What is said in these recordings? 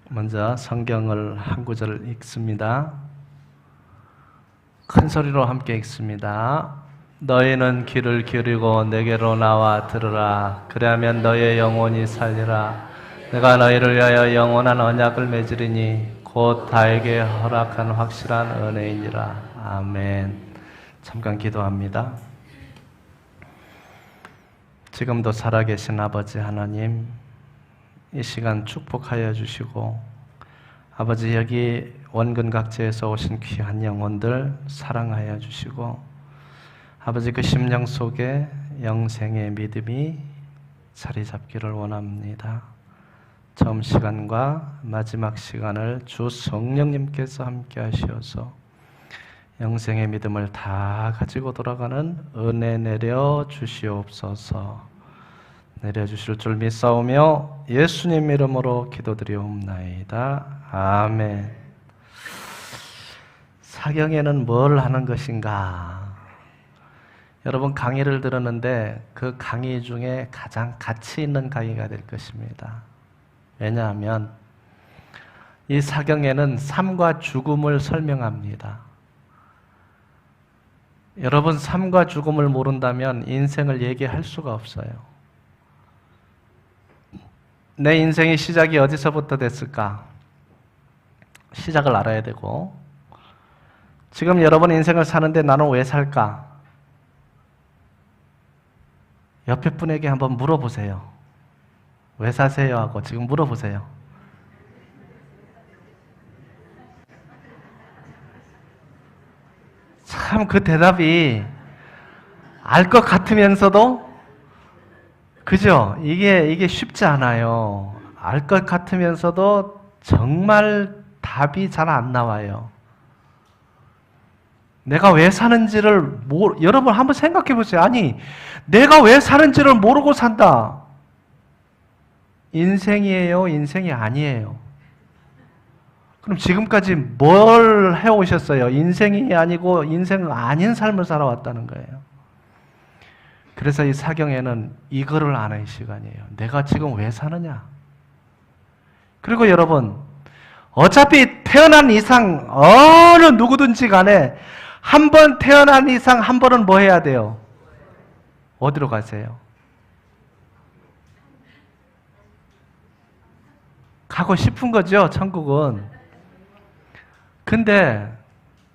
먼저 성경을 한 구절 읽습니다. 큰 소리로 함께 읽습니다. 너희는 귀를 기울이고 내게로 나와 들으라. 그리하면 너희의 영혼이 살리라. 내가 너희를 위하여 영원한 언약을 맺으리니 곧 다에게 허락한 확실한 은혜이니라. 아멘. 잠깐 기도합니다. 지금도 살아계신 아버지 하나님, 이 시간 축복하여 주시고, 아버지 여기 원근 각지에서 오신 귀한 영혼들 사랑하여 주시고, 아버지 그 심령 속에 영생의 믿음이 자리 잡기를 원합니다. 처음 시간과 마지막 시간을 주 성령님께서 함께 하시어서 영생의 믿음을 다 가지고 돌아가는 은혜 내려 주시옵소서. 내려주실 줄 믿사오며 예수님 이름으로 기도드리옵나이다. 아멘. 사경에는 뭘 하는 것인가? 여러분 강의를 들었는데 그 강의 중에 가장 가치 있는 강의가 될 것입니다. 왜냐하면 이 사경에는 삶과 죽음을 설명합니다. 여러분 삶과 죽음을 모른다면 인생을 얘기할 수가 없어요. 내 인생의 시작이 어디서부터 됐을까? 시작을 알아야 되고, 지금 여러분 인생을 사는데 나는 왜 살까? 옆에 분에게 한번 물어보세요. 왜 사세요? 하고 지금 물어보세요. 참 그 대답이 알 것 같으면서도, 그죠? 이게 쉽지 않아요. 알 것 같으면서도 정말 답이 잘 안 나와요. 내가 왜 사는지를 여러분 한번 생각해 보세요. 아니, 내가 왜 사는지를 모르고 산다. 인생이에요? 인생이 아니에요? 그럼 지금까지 뭘 해오셨어요? 인생이 아니고 인생 아닌 삶을 살아왔다는 거예요. 그래서 이 사경에는 이거를 아는 시간이에요. 내가 지금 왜 사느냐? 그리고 여러분, 어차피 태어난 이상 어느 누구든지 간에 한 번 태어난 이상 한 번은 뭐 해야 돼요? 어디로 가세요? 가고 싶은 거죠, 천국은. 근데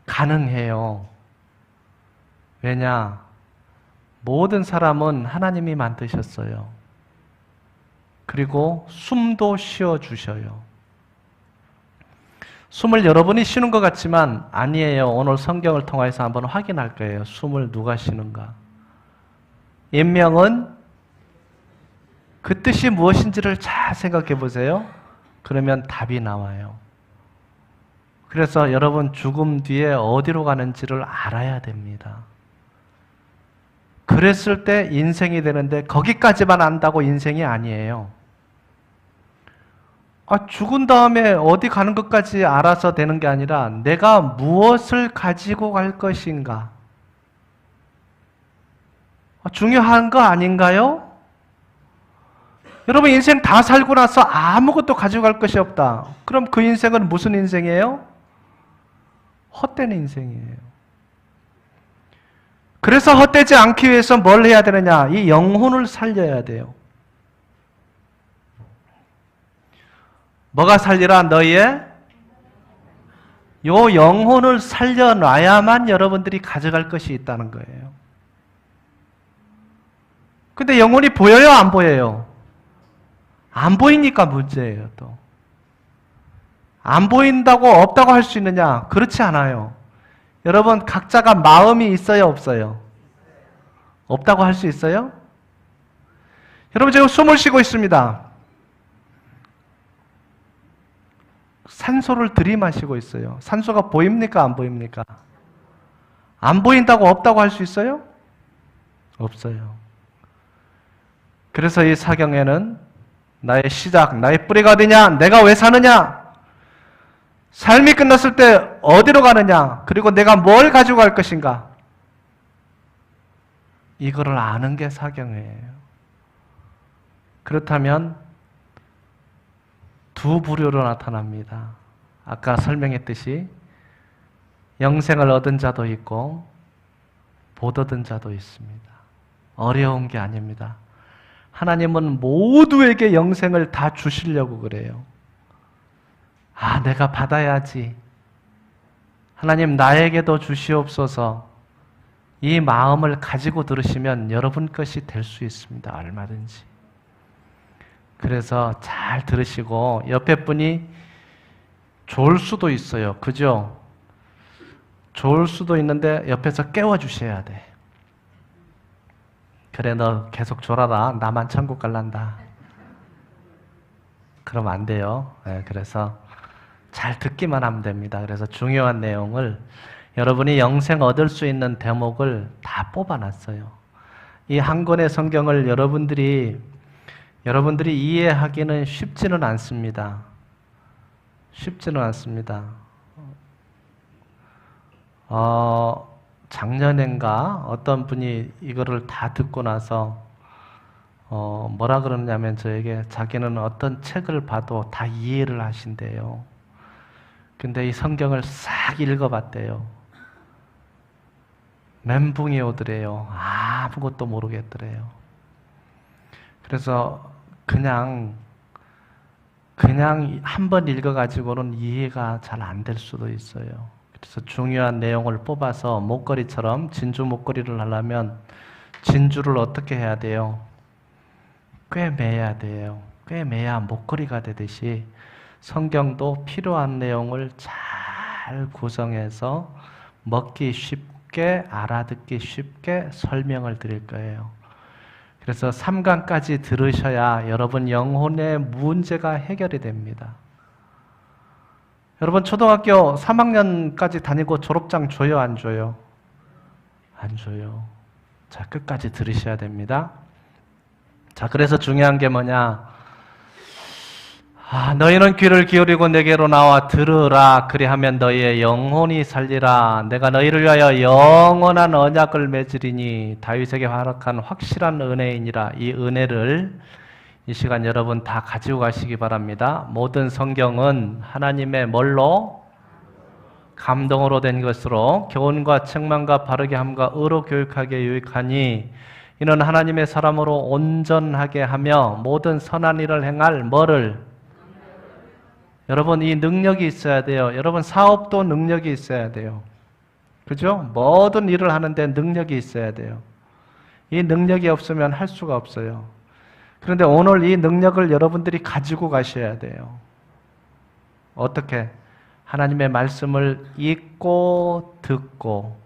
가능해요. 왜냐? 모든 사람은 하나님이 만드셨어요. 그리고 숨도 쉬어주셔요. 숨을 여러분이 쉬는 것 같지만 아니에요. 오늘 성경을 통해서 한번 확인할 거예요. 숨을 누가 쉬는가? 인명은 그 뜻이 무엇인지를 잘 생각해 보세요. 그러면 답이 나와요. 그래서 여러분 죽음 뒤에 어디로 가는지를 알아야 됩니다. 그랬을 때 인생이 되는데 거기까지만 안다고 인생이 아니에요. 죽은 다음에 어디 가는 것까지 알아서 되는 게 아니라 내가 무엇을 가지고 갈 것인가? 중요한 거 아닌가요? 여러분 인생 다 살고 나서 아무것도 가지고 갈 것이 없다. 그럼 그 인생은 무슨 인생이에요? 헛된 인생이에요. 그래서 헛되지 않기 위해서 뭘 해야 되느냐? 이 영혼을 살려야 돼요. 뭐가 살리라? 너희의 요 영혼을 살려놔야만 여러분들이 가져갈 것이 있다는 거예요. 근데 영혼이 보여요? 안 보여요? 안 보이니까 문제예요, 또. 안 보인다고 없다고 할 수 있느냐? 그렇지 않아요. 여러분, 각자가 마음이 있어요, 없어요? 없다고 할 수 있어요? 여러분, 지금 숨을 쉬고 있습니다. 산소를 들이마시고 있어요. 산소가 보입니까? 안 보입니까? 안 보인다고 없다고 할 수 있어요? 없어요. 그래서 이 사경에는 나의 시작, 나의 뿌리가 어디냐? 내가 왜 사느냐? 삶이 끝났을 때 어디로 가느냐? 그리고 내가 뭘 가지고 갈 것인가? 이거를 아는 게 사경이에요. 그렇다면 두 부류로 나타납니다. 아까 설명했듯이 영생을 얻은 자도 있고 못 얻은 자도 있습니다. 어려운 게 아닙니다. 하나님은 모두에게 영생을 다 주시려고 그래요. 아, 내가 받아야지. 하나님 나에게도 주시옵소서. 이 마음을 가지고 들으시면 여러분 것이 될 수 있습니다. 얼마든지. 그래서 잘 들으시고 옆에 분이 좋을 수도 있어요. 그죠? 좋을 수도 있는데 옆에서 깨워주셔야 돼. 그래, 너 계속 졸아라. 나만 천국 갈란다. 그러면 안 돼요. 네, 그래서 잘 듣기만 하면 됩니다. 그래서 중요한 내용을 여러분이 영생 얻을 수 있는 대목을 다 뽑아놨어요. 이 한 권의 성경을 여러분들이 이해하기는 쉽지는 않습니다. 쉽지는 않습니다. 작년엔가 어떤 분이 이거를 다 듣고 나서 뭐라 그러냐면 저에게 자기는 어떤 책을 봐도 다 이해를 하신대요. 근데 이 성경을 싹 읽어봤대요. 멘붕이 오더래요. 아무것도 모르겠더래요. 그래서 그냥 한 번 읽어가지고는 이해가 잘 안 될 수도 있어요. 그래서 중요한 내용을 뽑아서 목걸이처럼 진주 목걸이를 하려면 진주를 어떻게 해야 돼요? 꽤 매야 돼요. 꽤 매야 목걸이가 되듯이 성경도 필요한 내용을 잘 구성해서 먹기 쉽게, 알아듣기 쉽게 설명을 드릴 거예요. 그래서 3강까지 들으셔야 여러분 영혼의 문제가 해결이 됩니다. 여러분 초등학교 3학년까지 다니고 졸업장 줘요, 안 줘요? 안 줘요. 자, 끝까지 들으셔야 됩니다. 자, 그래서 중요한 게 뭐냐? 너희는 귀를 기울이고 내게로 나와 들으라. 그리하면 너희의 영혼이 살리라. 내가 너희를 위하여 영원한 언약을 맺으리니 다윗에게 허락한 확실한 은혜이니라. 이 은혜를 이 시간 여러분 다 가지고 가시기 바랍니다. 모든 성경은 하나님의 뭘로? 감동으로 된 것으로 교훈과 책망과 바르게 함과 의로 교육하게 유익하니 이는 하나님의 사람으로 온전하게 하며 모든 선한 일을 행할 뭐를? 여러분 이 능력이 있어야 돼요. 여러분 사업도 능력이 있어야 돼요. 그죠? 모든 일을 하는데 능력이 있어야 돼요. 이 능력이 없으면 할 수가 없어요. 그런데 오늘 이 능력을 여러분들이 가지고 가셔야 돼요. 어떻게? 하나님의 말씀을 읽고 듣고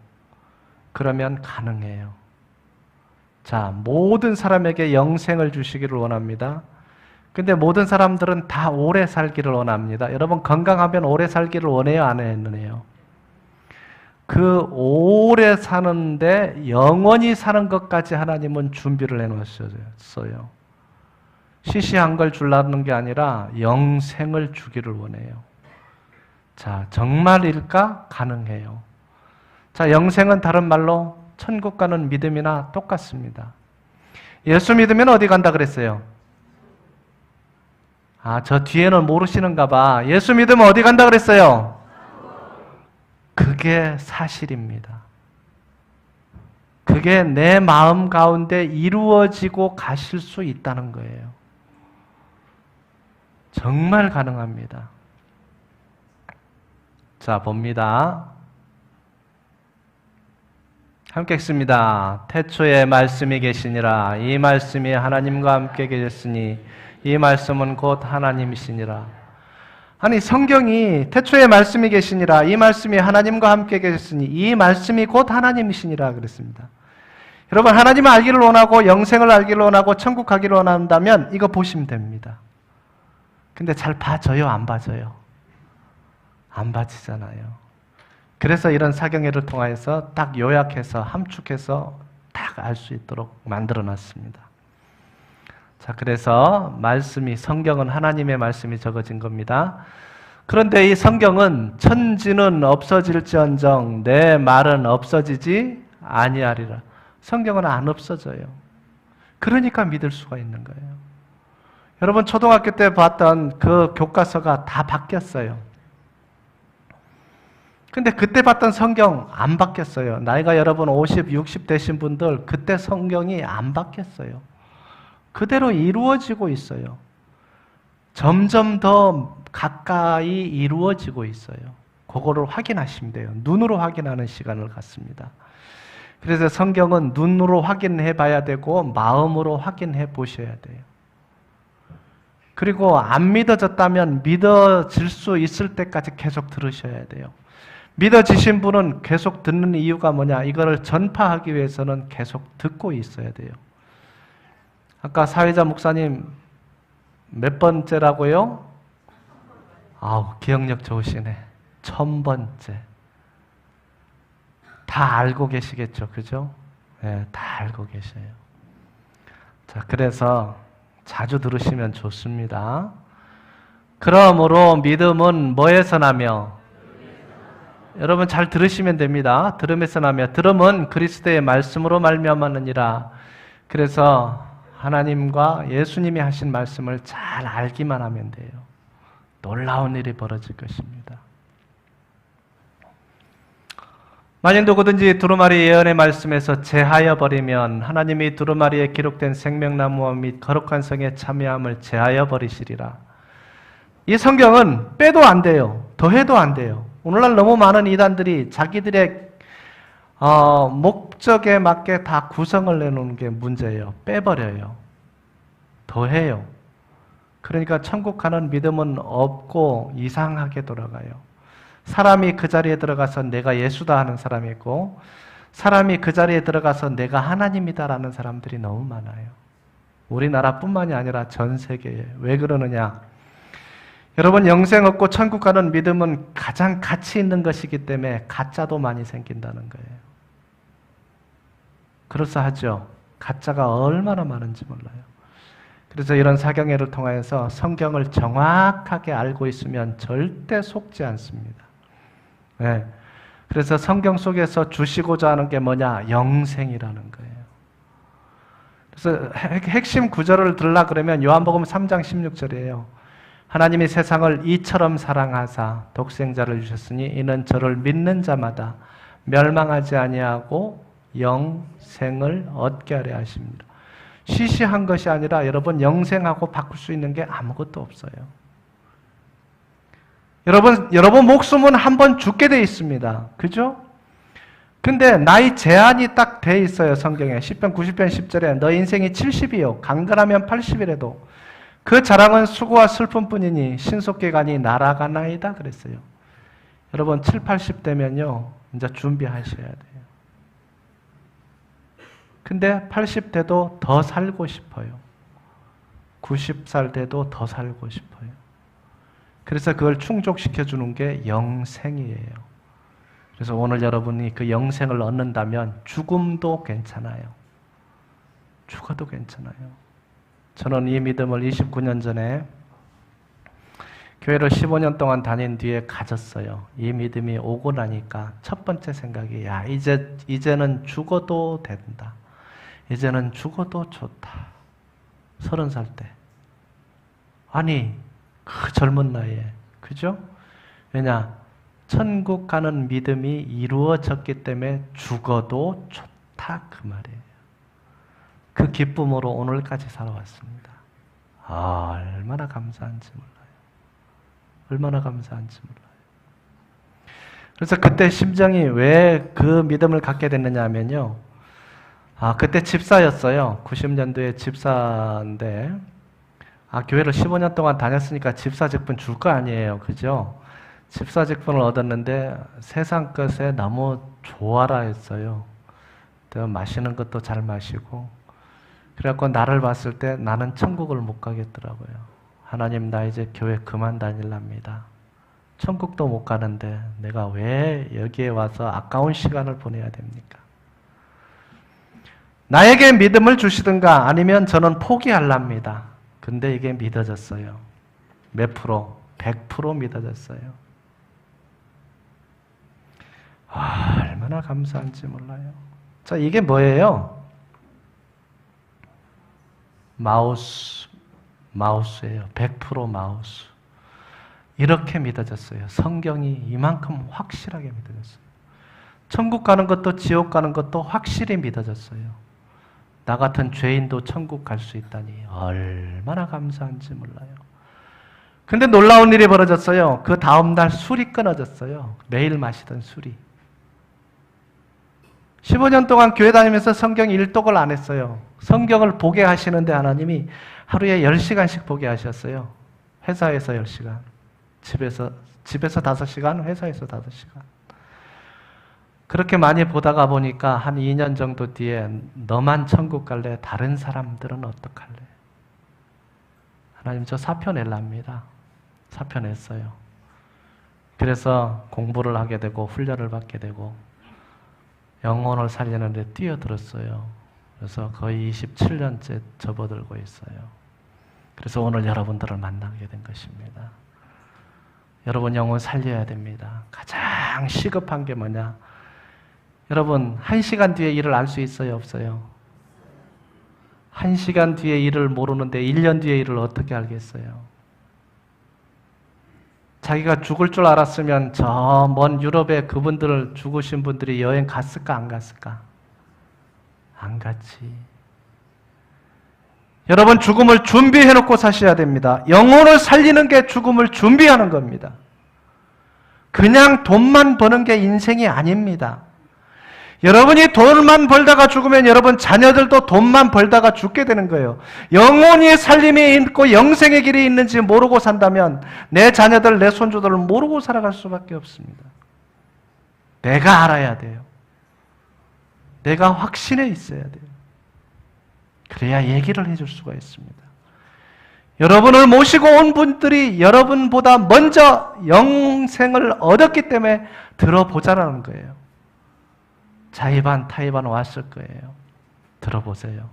그러면 가능해요. 자, 모든 사람에게 영생을 주시기를 원합니다. 근데 모든 사람들은 다 오래 살기를 원합니다. 여러분 건강하면 오래 살기를 원해요, 안 원해요? 그 오래 사는데 영원히 사는 것까지 하나님은 준비를 해놓으셨어요. 시시한 걸 주려는 게 아니라 영생을 주기를 원해요. 자, 정말일까? 가능해요. 자, 영생은 다른 말로 천국 가는 믿음이나 똑같습니다. 예수 믿으면 어디 간다 그랬어요? 저 뒤에는 모르시는가 봐. 예수 믿으면 어디 간다 그랬어요? 그게 사실입니다. 그게 내 마음 가운데 이루어지고 가실 수 있다는 거예요. 정말 가능합니다. 자, 봅니다. 함께 읽습니다. 태초에 말씀이 계시니라. 이 말씀이 하나님과 함께 계셨으니 이 말씀은 곧 하나님이시니라. 아니 성경이 태초에 말씀이 계시니라. 이 말씀이 하나님과 함께 계셨으니 이 말씀이 곧 하나님이시니라 그랬습니다. 여러분 하나님을 알기를 원하고 영생을 알기를 원하고 천국 가기를 원한다면 이거 보시면 됩니다. 근데 잘 봐져요? 안 봐져요? 안 봐지잖아요. 그래서 이런 사경회를 통해서 딱 요약해서 함축해서 딱 알 수 있도록 만들어놨습니다. 자, 그래서 말씀이 성경은 하나님의 말씀이 적어진 겁니다. 그런데 이 성경은 천지는 없어질지언정 내 말은 없어지지 아니하리라. 성경은 안 없어져요. 그러니까 믿을 수가 있는 거예요. 여러분 초등학교 때 봤던 그 교과서가 다 바뀌었어요. 근데 그때 봤던 성경 안 바뀌었어요. 나이가 여러분 50, 60 되신 분들 그때 성경이 안 바뀌었어요. 그대로 이루어지고 있어요. 점점 더 가까이 이루어지고 있어요. 그거를 확인하시면 돼요. 눈으로 확인하는 시간을 갖습니다. 그래서 성경은 눈으로 확인해 봐야 되고 마음으로 확인해 보셔야 돼요. 그리고 안 믿어졌다면 믿어질 수 있을 때까지 계속 들으셔야 돼요. 믿어지신 분은 계속 듣는 이유가 뭐냐? 이거를 전파하기 위해서는 계속 듣고 있어야 돼요. 아까 사회자 목사님 몇 번째라고요? 아우, 기억력 좋으시네. 1000번째. 다 알고 계시겠죠, 그죠? 네, 다 알고 계셔요. 자, 그래서 자주 들으시면 좋습니다. 그러므로 믿음은 뭐에서 나며? 여러분 잘 들으시면 됩니다. 들음에서 나며, 들음은 그리스도의 말씀으로 말미암았느니라. 그래서 하나님과 예수님이 하신 말씀을 잘 알기만 하면 돼요. 놀라운 일이 벌어질 것입니다. 만일 누구든지 두루마리 예언의 말씀에서 제하여 버리면 하나님이 두루마리에 기록된 생명나무와 및 거룩한 성에 참여함을 제하여 버리시리라. 이 성경은 빼도 안 돼요. 더해도 안 돼요. 오늘날 너무 많은 이단들이 자기들의 목적에 맞게 다 구성을 내놓는 게 문제예요. 빼버려요. 더해요. 그러니까 천국 가는 믿음은 없고 이상하게 돌아가요. 사람이 그 자리에 들어가서 내가 예수다 하는 사람이 있고, 사람이 그 자리에 들어가서 내가 하나님이다라는 사람들이 너무 많아요. 우리나라뿐만이 아니라 전 세계에. 왜 그러느냐? 여러분, 영생 얻고 천국 가는 믿음은 가장 가치 있는 것이기 때문에 가짜도 많이 생긴다는 거예요. 그럴싸하죠? 가짜가 얼마나 많은지 몰라요. 그래서 이런 사경회를 통해서 성경을 정확하게 알고 있으면 절대 속지 않습니다. 네. 그래서 성경 속에서 주시고자 하는 게 뭐냐? 영생이라는 거예요. 그래서 핵심 구절을 들으려 그러면 요한복음 3장 16절이에요. 하나님이 세상을 이처럼 사랑하사 독생자를 주셨으니 이는 저를 믿는 자마다 멸망하지 아니하고 영생을 얻게 하려 하십니다. 시시한 것이 아니라 여러분 영생하고 바꿀 수 있는 게 아무것도 없어요. 여러분 목숨은 한 번 죽게 돼 있습니다. 그죠? 근데 나이 제한이 딱 돼 있어요. 성경에. 시편 90편 10절에 너 인생이 70이요. 강건하면 80이라도 그 자랑은 수고와 슬픔뿐이니 신속기간이 날아가나이다 그랬어요. 여러분 7, 80 되면요. 이제 준비하셔야 돼요. 근데 80 돼도 더 살고 싶어요. 90살 돼도 더 살고 싶어요. 그래서 그걸 충족시켜주는 게 영생이에요. 그래서 오늘 여러분이 그 영생을 얻는다면 죽음도 괜찮아요. 죽어도 괜찮아요. 저는 이 믿음을 29년 전에 교회를 15년 동안 다닌 뒤에 가졌어요. 이 믿음이 오고 나니까 첫 번째 생각이 야 이제는 죽어도 된다. 이제는 죽어도 좋다. 30살 때. 아니 그 젊은 나이에. 그죠? 왜냐? 천국 가는 믿음이 이루어졌기 때문에 죽어도 좋다 그 말이에요. 그 기쁨으로 오늘까지 살아왔습니다. 얼마나 감사한지 몰라요. 얼마나 감사한지 몰라요. 그래서 그때 심정이 왜 그 믿음을 갖게 됐느냐 하면요. 그때 집사였어요. 90년도에 집사인데 교회를 15년 동안 다녔으니까 집사 직분 줄 거 아니에요. 그죠? 집사 직분을 얻었는데 세상 것에 너무 좋아라 했어요. 마시는 것도 잘 마시고 그래갖고 나를 봤을 때 나는 천국을 못 가겠더라고요. 하나님 나 이제 교회 그만 다닐랍니다. 천국도 못 가는데 내가 왜 여기에 와서 아까운 시간을 보내야 됩니까? 나에게 믿음을 주시든가 아니면 저는 포기할랍니다. 근데 이게 믿어졌어요. 몇 프로? 100% 믿어졌어요. 얼마나 감사한지 몰라요. 자, 이게 뭐예요? 마우스 마우스예요. 100% 마우스. 이렇게 믿어졌어요. 성경이 이만큼 확실하게 믿어졌어요. 천국 가는 것도 지옥 가는 것도 확실히 믿어졌어요. 나 같은 죄인도 천국 갈 수 있다니 얼마나 감사한지 몰라요. 근데 놀라운 일이 벌어졌어요. 그 다음날 술이 끊어졌어요. 매일 마시던 술이. 15년 동안 교회 다니면서 성경 일독을 안 했어요. 성경을 보게 하시는데 하나님이 하루에 10시간씩 보게 하셨어요. 회사에서 10시간, 집에서 5시간, 회사에서 5시간. 그렇게 많이 보다가 보니까 한 2년 정도 뒤에 너만 천국 갈래? 다른 사람들은 어떡할래? 하나님 저 사표 낼랍니다. 사표 냈어요. 그래서 공부를 하게 되고 훈련을 받게 되고 영혼을 살리는 데 뛰어들었어요. 그래서 거의 27년째 접어들고 있어요. 그래서 오늘 여러분들을 만나게 된 것입니다. 여러분 영혼 살려야 됩니다. 가장 시급한 게 뭐냐? 여러분 1시간 뒤에 일을 알 수 있어요? 없어요? 1시간 뒤에 일을 모르는데 1년 뒤에 일을 어떻게 알겠어요? 자기가 죽을 줄 알았으면 저 먼 유럽에 그분들 죽으신 분들이 여행 갔을까 안 갔을까? 안 갔지. 여러분 죽음을 준비해놓고 사셔야 됩니다. 영혼을 살리는 게 죽음을 준비하는 겁니다. 그냥 돈만 버는 게 인생이 아닙니다. 여러분이 돈만 벌다가 죽으면 여러분 자녀들도 돈만 벌다가 죽게 되는 거예요. 영혼이 살림이 있고 영생의 길이 있는지 모르고 산다면 내 자녀들, 내 손주들을 모르고 살아갈 수밖에 없습니다. 내가 알아야 돼요. 내가 확신해 있어야 돼요. 그래야 얘기를 해줄 수가 있습니다. 여러분을 모시고 온 분들이 여러분보다 먼저 영생을 얻었기 때문에 들어보자라는 거예요. 자의반 타의반 왔을 거예요. 들어보세요.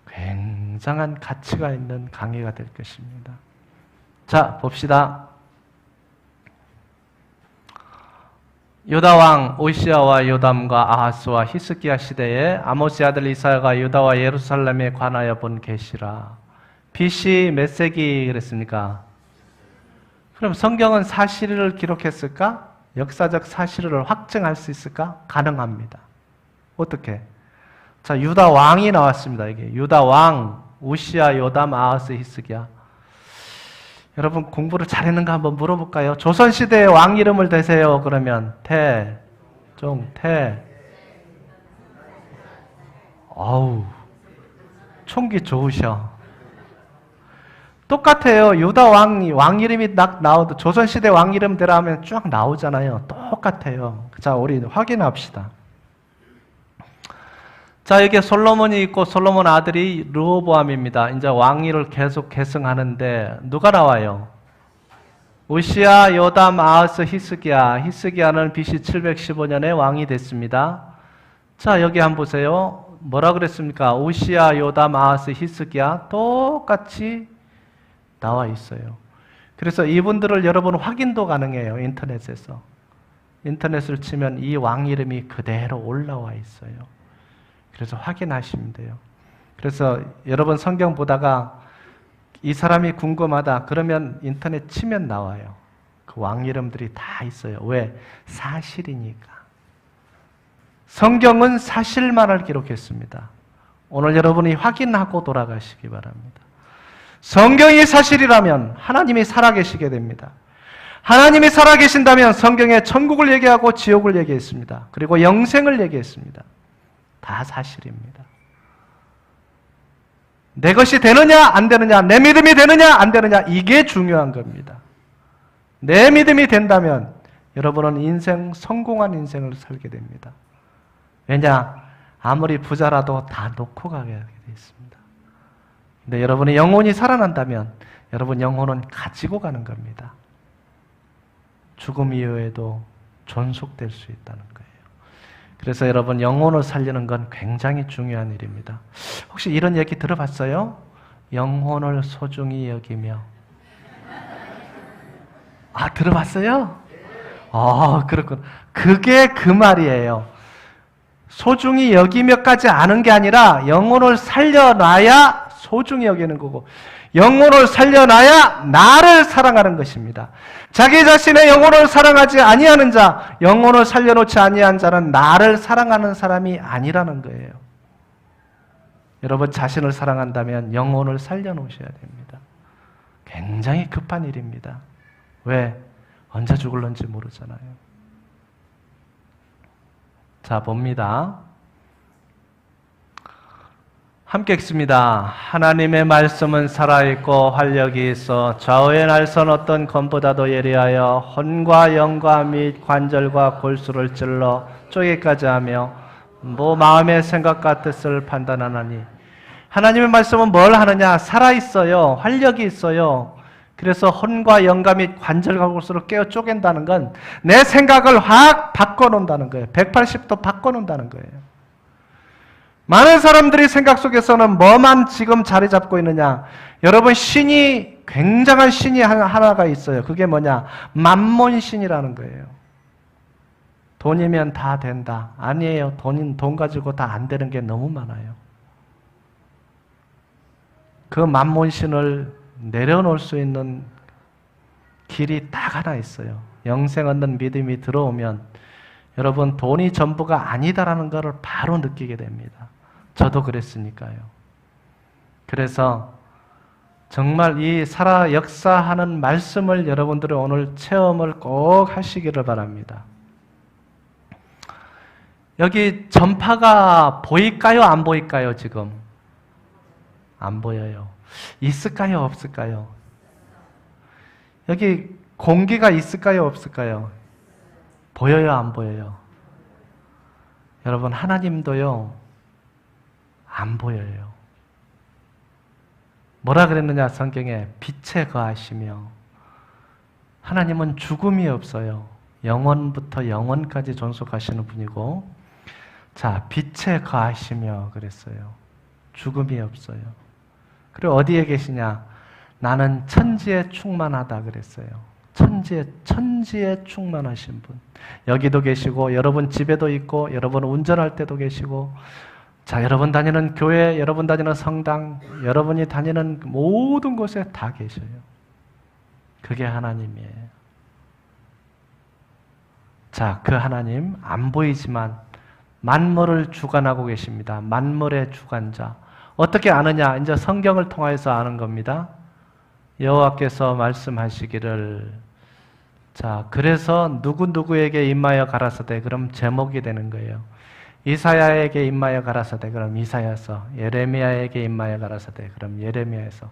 굉장한 가치가 있는 강의가 될 것입니다. 자, 봅시다. 유다왕 오시아와 요담과 아하스와 히스기야 시대에 아모스의 아들 이사야가 유다와 예루살렘에 관하여 본 계시라. BC 몇 세기 그랬습니까? 그럼 성경은 사실을 기록했을까? 역사적 사실을 확증할 수 있을까? 가능합니다. 어떻게? 자, 유다 왕이 나왔습니다. 이게 유다 왕, 우시아, 요담, 아하스, 히스기야. 여러분 공부를 잘했는가 한번 물어볼까요? 조선시대의 왕 이름을 대세요. 그러면 태, 종, 태. 아우, 총기 좋으셔. 똑같아요. 유다 왕 이름이 딱 나오도 조선시대 왕 이름대로 하면 쫙 나오잖아요. 똑같아요. 자, 우리 확인합시다. 자, 여기에 솔로몬이 있고 솔로몬 아들이 르호보암입니다. 이제 왕위를 계속 계승하는데 누가 나와요? 우시아, 요담, 아하스, 히스기야. 히스기야는 BC 715년에 왕이 됐습니다. 자, 여기 한번 보세요. 뭐라 그랬습니까? 우시아, 요담, 아하스, 히스기야 똑같이 나와 있어요. 그래서 이분들을 여러분 확인도 가능해요. 인터넷에서. 인터넷을 치면 이 왕 이름이 그대로 올라와 있어요. 그래서 확인하시면 돼요. 그래서 여러분 성경 보다가 이 사람이 궁금하다 그러면 인터넷 치면 나와요. 그 왕 이름들이 다 있어요. 왜? 사실이니까. 성경은 사실만을 기록했습니다. 오늘 여러분이 확인하고 돌아가시기 바랍니다. 성경이 사실이라면 하나님이 살아계시게 됩니다. 하나님이 살아계신다면 성경에 천국을 얘기하고 지옥을 얘기했습니다. 그리고 영생을 얘기했습니다. 다 사실입니다. 내 것이 되느냐 안 되느냐, 내 믿음이 되느냐 안 되느냐, 이게 중요한 겁니다. 내 믿음이 된다면 여러분은 성공한 인생을 살게 됩니다. 왜냐? 아무리 부자라도 다 놓고 가게 되어 있습니다. 근데 여러분의 영혼이 살아난다면 여러분 영혼은 가지고 가는 겁니다. 죽음 이후에도 존속될 수 있다는 거예요. 그래서 여러분 영혼을 살리는 건 굉장히 중요한 일입니다. 혹시 이런 얘기 들어봤어요? 영혼을 소중히 여기며. 아, 들어봤어요? 그렇군. 그게 그 말이에요. 소중히 여기며까지 아는 게 아니라 영혼을 살려놔야 소중히 여기는 거고, 영혼을 살려놔야 나를 사랑하는 것입니다. 자기 자신의 영혼을 사랑하지 아니하는 자, 영혼을 살려놓지 아니한 자는 나를 사랑하는 사람이 아니라는 거예요. 여러분 자신을 사랑한다면 영혼을 살려놓으셔야 됩니다. 굉장히 급한 일입니다. 왜? 언제 죽을런지 모르잖아요. 자, 봅니다. 함께 읽습니다. 하나님의 말씀은 살아있고 활력이 있어 좌우의 날선 어떤 검보다도 예리하여 혼과 영과 및 관절과 골수를 찔러 쪼개까지 하며 마음의 생각과 뜻을 판단하나니. 하나님의 말씀은 뭘 하느냐? 살아있어요. 활력이 있어요. 그래서 혼과 영과 및 관절과 골수를 깨어 쪼갠다는 건 내 생각을 확 바꿔놓는다는 거예요. 180도 바꿔놓는다는 거예요. 많은 사람들이 생각 속에서는 뭐만 지금 자리 잡고 있느냐? 여러분, 신이, 굉장한 신이 하나가 있어요. 그게 뭐냐? 만몬신이라는 거예요. 돈이면 다 된다. 아니에요. 돈 가지고 다 안 되는 게 너무 많아요. 그 만몬신을 내려놓을 수 있는 길이 딱 하나 있어요. 영생 얻는 믿음이 들어오면 여러분, 돈이 전부가 아니다라는 것을 바로 느끼게 됩니다. 저도 그랬으니까요. 그래서 정말 이 살아 역사하는 말씀을 여러분들이 오늘 체험을 꼭 하시기를 바랍니다. 여기 전파가 보일까요? 안 보일까요? 지금? 안 보여요. 있을까요? 없을까요? 여기 공기가 있을까요? 없을까요? 보여요? 안 보여요? 여러분, 하나님도요, 안 보여요. 뭐라 그랬느냐? 성경에 빛에 거하시며, 하나님은 죽음이 없어요. 영원부터 영원까지 존속하시는 분이고, 자, 빛에 거하시며 그랬어요. 죽음이 없어요. 그리고 어디에 계시냐? 나는 천지에 충만하다 그랬어요. 천지에 충만하신 분. 여기도 계시고, 여러분 집에도 있고, 여러분 운전할 때도 계시고, 자, 여러분 다니는 교회, 여러분 다니는 성당, 여러분이 다니는 모든 곳에 다 계셔요. 그게 하나님이에요. 자, 그 하나님 안 보이지만 만물을 주관하고 계십니다. 만물의 주관자. 어떻게 아느냐? 이제 성경을 통해서 아는 겁니다. 여호와께서 말씀하시기를, 자, 그래서 누구누구에게 임하여 가라사대, 그럼 제목이 되는 거예요. 이사야에게 임하여 가라사대, 그럼 이사야서. 예레미야에게 임하여 가라사대, 그럼 예레미야에서.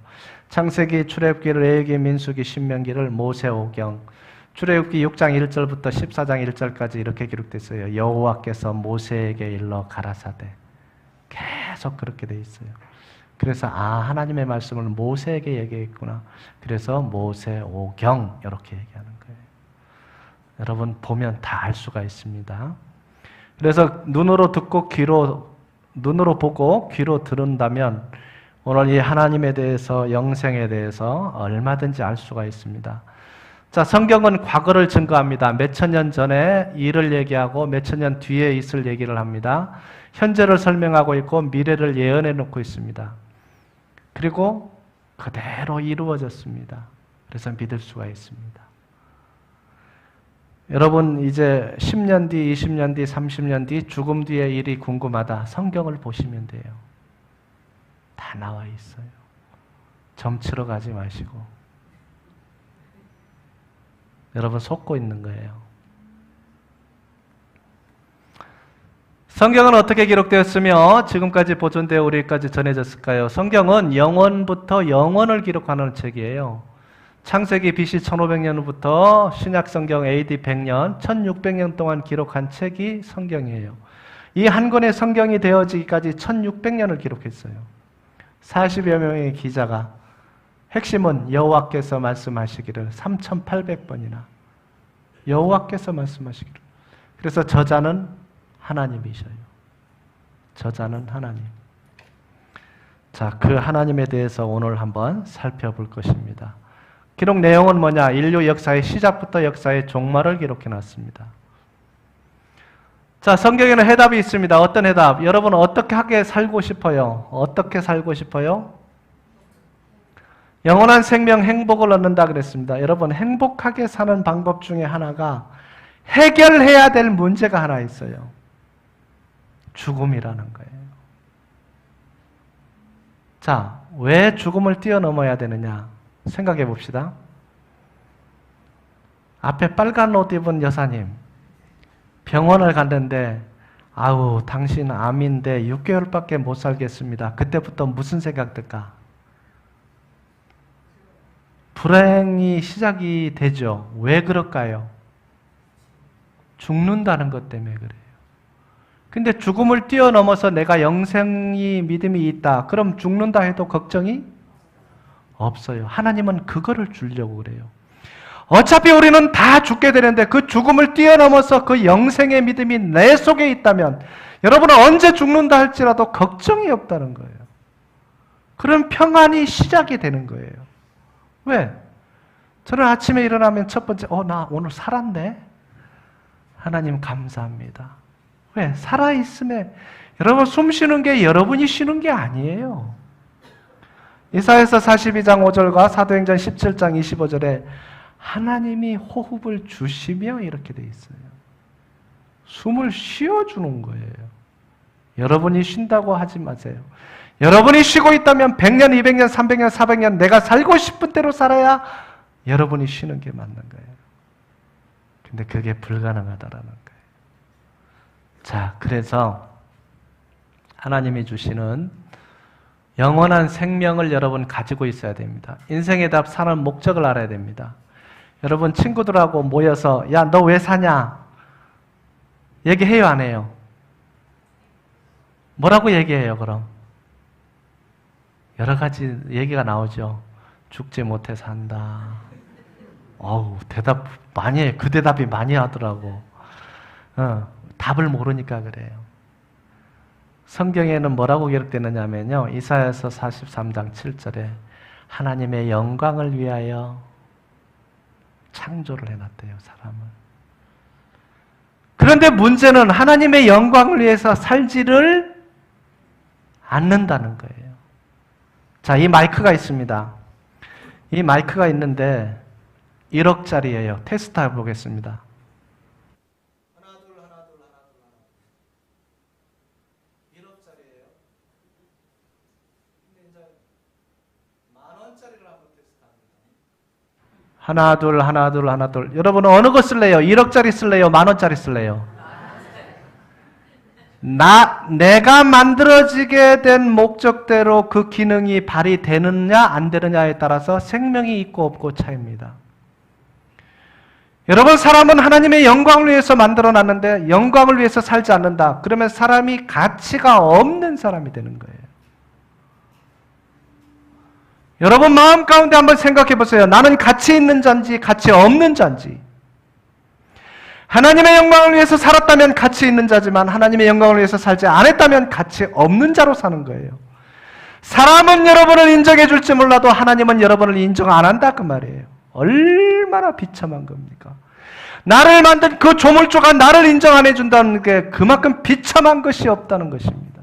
창세기, 출애굽기, 레위기, 민수기, 신명기를 모세오경. 출애굽기 6장 1절부터 14장 1절까지 이렇게 기록됐어요. 여호와께서 모세에게 일러 가라사대. 계속 그렇게 돼 있어요. 그래서 하나님의 말씀을 모세에게 얘기했구나. 그래서 모세오경 이렇게 얘기하는 거예요. 여러분 보면 다 알 수가 있습니다. 그래서 눈으로 듣고 눈으로 보고 귀로 들은다면 오늘 이 하나님에 대해서, 영생에 대해서 얼마든지 알 수가 있습니다. 자, 성경은 과거를 증거합니다. 몇천 년 전에 일을 얘기하고 몇천 년 뒤에 있을 얘기를 합니다. 현재를 설명하고 있고 미래를 예언해 놓고 있습니다. 그리고 그대로 이루어졌습니다. 그래서 믿을 수가 있습니다. 여러분 이제 10년 뒤, 20년 뒤, 30년 뒤, 죽음 뒤의 일이 궁금하다. 성경을 보시면 돼요. 다 나와 있어요. 점치러 가지 마시고. 여러분 속고 있는 거예요. 성경은 어떻게 기록되었으며 지금까지 보존되어 우리까지 전해졌을까요? 성경은 영원부터 영원을 기록하는 책이에요. 창세기 BC 1500년부터 신약성경 AD 100년, 1600년 동안 기록한 책이 성경이에요. 이 한 권의 성경이 되어지기까지 1600년을 기록했어요. 40여 명의 기자가, 핵심은 여호와께서 말씀하시기를 3800번이나 여호와께서 말씀하시기를. 그래서 저자는 하나님이셔요. 저자는 하나님. 자, 그 하나님에 대해서 오늘 한번 살펴볼 것입니다. 기록 내용은 뭐냐? 인류 역사의 시작부터 역사의 종말을 기록해 놨습니다. 자, 성경에는 해답이 있습니다. 어떤 해답? 여러분 어떻게 하게 살고 싶어요? 어떻게 살고 싶어요? 영원한 생명, 행복을 얻는다 그랬습니다. 여러분, 행복하게 사는 방법 중에 하나가 해결해야 될 문제가 하나 있어요. 죽음이라는 거예요. 자, 왜 죽음을 뛰어넘어야 되느냐? 생각해 봅시다. 앞에 빨간 옷 입은 여사님, 병원을 갔는데, 아우, 당신 암인데 6개월밖에 못 살겠습니다. 그때부터 무슨 생각 들까? 불행이 시작이 되죠. 왜 그럴까요? 죽는다는 것 때문에 그래요. 근데 죽음을 뛰어넘어서 내가 영생이 믿음이 있다. 그럼 죽는다 해도 걱정이 없어요. 하나님은 그거를 주려고 그래요. 어차피 우리는 다 죽게 되는데 그 죽음을 뛰어넘어서 그 영생의 믿음이 내 속에 있다면 여러분은 언제 죽는다 할지라도 걱정이 없다는 거예요. 그런 평안이 시작이 되는 거예요. 왜? 저는 아침에 일어나면 첫 번째, 나 오늘 살았네? 하나님 감사합니다. 왜? 살아있음에, 여러분 숨 쉬는 게 여러분이 쉬는 게 아니에요. 이사야서 42장 5절과 사도행전 17장 25절에 하나님이 호흡을 주시며 이렇게 돼 있어요. 숨을 쉬어주는 거예요. 여러분이 쉰다고 하지 마세요. 여러분이 쉬고 있다면 100년, 200년, 300년, 400년 내가 살고 싶은 대로 살아야 여러분이 쉬는 게 맞는 거예요. 근데 그게 불가능하다라는 거예요. 자, 그래서 하나님이 주시는 영원한 생명을 여러분 가지고 있어야 됩니다. 인생의 답, 사는 목적을 알아야 됩니다. 여러분 친구들하고 모여서 야, 너 왜 사냐? 얘기해요, 안 해요? 뭐라고 얘기해요, 그럼? 여러 가지 얘기가 나오죠. 죽지 못해 산다. 대답 많이 해요. 그 대답이 많이 하더라고. 답을 모르니까 그래요. 성경에는 뭐라고 기록되느냐면요. 이사야서 43장 7절에 하나님의 영광을 위하여 창조를 해놨대요, 사람을. 그런데 문제는 하나님의 영광을 위해서 살지를 않는다는 거예요. 자, 이 마이크가 있습니다. 이 마이크가 있는데 1억짜리예요. 테스트 해보겠습니다. 하나, 둘, 하나, 둘, 하나, 둘, 하나. 1억짜리예요. 근데 이제 10,000원짜리를 한번 테스트합니다. 하나, 둘, 하나, 둘, 하나, 둘. 여러분은 어느 거 쓸래요? 1억짜리 쓸래요? 10,000원짜리 쓸래요? 내가 만들어지게 된 목적대로 그 기능이 발휘되느냐 안 되느냐에 따라서 생명이 있고 없고 차이입니다. 여러분, 사람은 하나님의 영광을 위해서 만들어놨는데 영광을 위해서 살지 않는다. 그러면 사람이 가치가 없는 사람이 되는 거예요. 여러분 마음 가운데 한번 생각해 보세요. 나는 가치 있는 자인지 가치 없는 자인지. 하나님의 영광을 위해서 살았다면 가치 있는 자지만 하나님의 영광을 위해서 살지 않았다면 가치 없는 자로 사는 거예요. 사람은 여러분을 인정해 줄지 몰라도 하나님은 여러분을 인정 안 한다 그 말이에요. 얼마나 비참한 겁니까? 나를 만든 그 조물주가 나를 인정 안 해준다는 게 그만큼 비참한 것이 없다는 것입니다.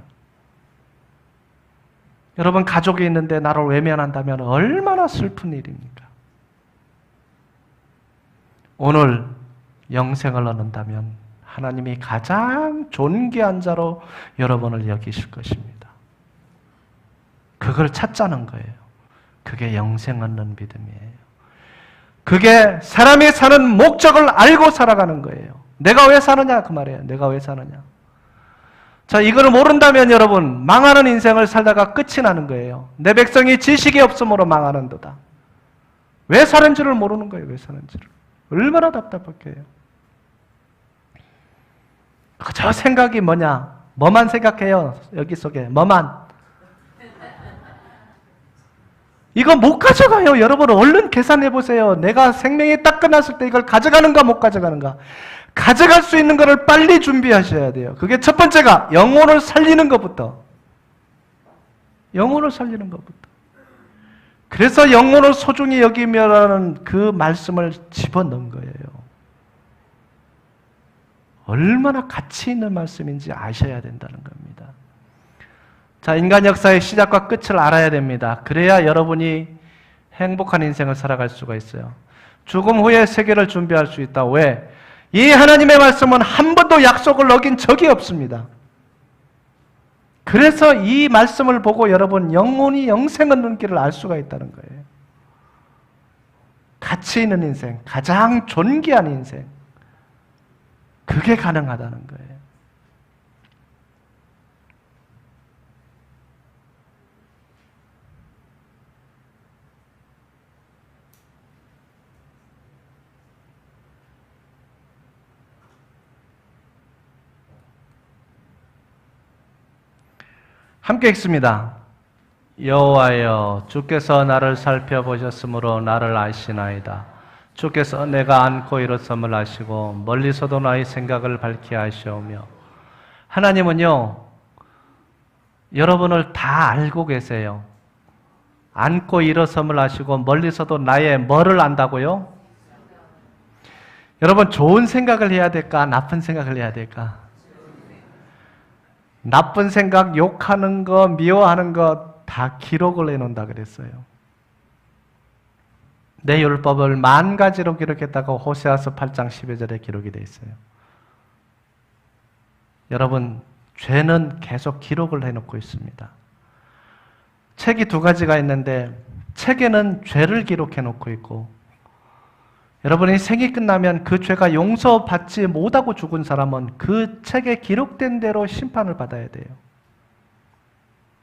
여러분 가족이 있는데 나를 외면한다면 얼마나 슬픈 일입니까? 오늘 영생을 얻는다면 하나님이 가장 존귀한 자로 여러분을 여기실 것입니다. 그걸 찾자는 거예요. 그게 영생 얻는 믿음이에요. 그게 사람이 사는 목적을 알고 살아가는 거예요. 내가 왜 사느냐 그 말이에요. 내가 왜 사느냐. 자, 이걸 모른다면 여러분 망하는 인생을 살다가 끝이 나는 거예요. 내 백성이 지식이 없으므로 망하는도다. 왜 사는지를 모르는 거예요. 왜 사는지를. 얼마나 답답할게요. 저 생각이 뭐냐? 뭐만 생각해요. 여기 속에 뭐만. 이거 못 가져가요. 여러분 얼른 계산해 보세요. 내가 생명이 딱 끝났을 때 이걸 가져가는가 못 가져가는가. 가져갈 수 있는 것을 빨리 준비하셔야 돼요. 그게 첫 번째가 영혼을 살리는 것부터. 영혼을 살리는 것부터. 그래서 영혼을 소중히 여기며라는 그 말씀을 집어넣은 거예요. 얼마나 가치 있는 말씀인지 아셔야 된다는 겁니다. 자, 인간 역사의 시작과 끝을 알아야 됩니다. 그래야 여러분이 행복한 인생을 살아갈 수가 있어요. 죽음 후에 세계를 준비할 수 있다. 왜? 이 하나님의 말씀은 한 번도 약속을 어긴 적이 없습니다. 그래서 이 말씀을 보고 여러분 영혼이 영생을 얻는 길을 알 수가 있다는 거예요. 가치 있는 인생, 가장 존귀한 인생, 그게 가능하다는 거예요. 함께 읽습니다. 여호와여, 주께서 나를 살펴보셨으므로 나를 아시나이다. 주께서 내가 안고 일어섬을 아시고 멀리서도 나의 생각을 밝게 하시오며. 하나님은요, 여러분을 다 알고 계세요. 안고 일어섬을 아시고 멀리서도 나의 뭐를 안다고요? 여러분, 좋은 생각을 해야 될까? 나쁜 생각을 해야 될까? 나쁜 생각, 욕하는 거, 미워하는 거 다 기록을 해놓는다 그랬어요. 내 율법을 10,000가지로 기록했다고 호세아서 8장 12절에 기록이 되어 있어요. 여러분, 죄는 계속 기록을 해놓고 있습니다. 책이 2가지가 있는데 책에는 죄를 기록해 놓고 있고, 여러분이 생이 끝나면 그 죄가 용서받지 못하고 죽은 사람은 그 책에 기록된 대로 심판을 받아야 돼요.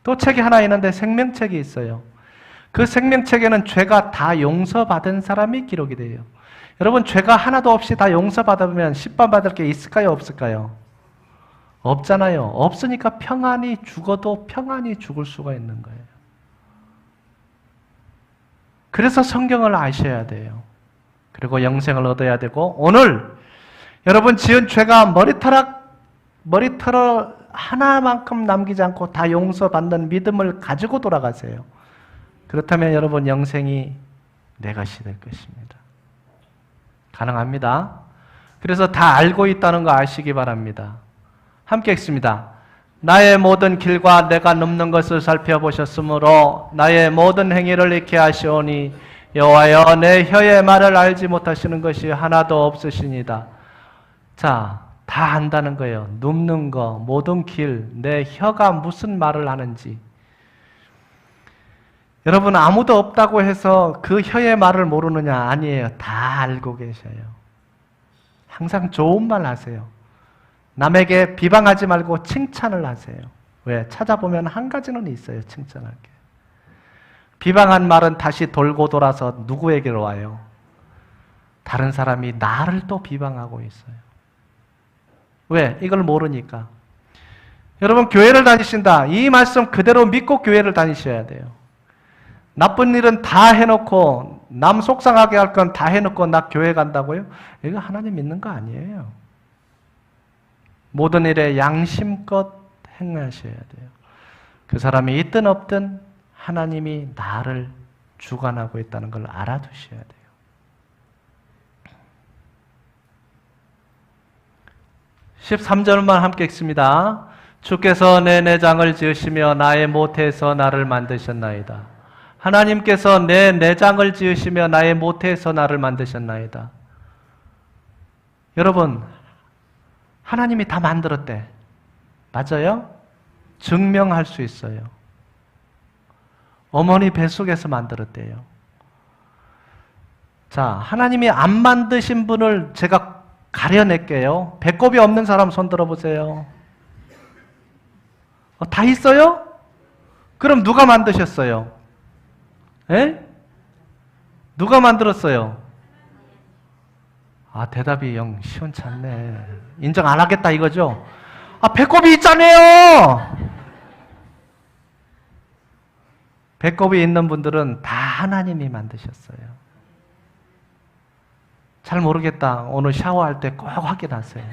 또 책이 하나 있는데 생명책이 있어요. 그 생명책에는 죄가 다 용서받은 사람이 기록이 돼요. 여러분, 죄가 하나도 없이 다 용서받으면 심판받을 게 있을까요? 없을까요? 없잖아요. 없으니까 평안히 죽어도 평안히 죽을 수가 있는 거예요. 그래서 성경을 아셔야 돼요. 그리고 영생을 얻어야 되고, 오늘 여러분 지은 죄가 머리털 하나만큼 남기지 않고 다 용서받는 믿음을 가지고 돌아가세요. 그렇다면 여러분 영생이 내 것이 될 것입니다. 가능합니다. 그래서 다 알고 있다는 거 아시기 바랍니다. 함께 읽습니다. 나의 모든 길과 내가 넘는 것을 살펴보셨으므로 나의 모든 행위를 익히 하시오니 여호와여, 내 혀의 말을 알지 못하시는 것이 하나도 없으시니다. 자, 다 안다는 거예요. 눕는 거, 모든 길, 내 혀가 무슨 말을 하는지. 여러분, 아무도 없다고 해서 그 혀의 말을 모르느냐? 아니에요. 다 알고 계셔요. 항상 좋은 말 하세요. 남에게 비방하지 말고 칭찬을 하세요. 왜? 찾아보면 한 가지는 있어요. 칭찬할 게. 비방한 말은 다시 돌고 돌아서 누구에게로 와요? 다른 사람이 나를 또 비방하고 있어요. 왜? 이걸 모르니까. 여러분, 교회를 다니신다. 이 말씀 그대로 믿고 교회를 다니셔야 돼요. 나쁜 일은 다 해놓고 남 속상하게 할 건 다 해놓고 나 교회 간다고요? 이거 하나님 믿는 거 아니에요. 모든 일에 양심껏 행하셔야 돼요. 그 사람이 있든 없든 하나님이 나를 주관하고 있다는 걸 알아두셔야 돼요. (13절만) 함께 읽습니다. 주께서 내 내장을 지으시며 나의 모태에서 나를 만드셨나이다. 하나님께서 내 내장을 지으시며 나의 모태에서 나를 만드셨나이다. 여러분, 하나님이 다 만들었대. 맞아요? 증명할 수 있어요. 어머니 뱃속에서 만들었대요. 자, 하나님이 안 만드신 분을 제가 가려낼게요. 배꼽이 없는 사람 손 들어보세요. 다 있어요? 그럼 누가 만드셨어요? 에? 누가 만들었어요? 아, 대답이 영 시원찮네. 인정 안 하겠다 이거죠? 아, 배꼽이 있잖아요! 배꼽이 있는 분들은 다 하나님이 만드셨어요. 잘 모르겠다. 오늘 샤워할 때 꼭 확인하세요.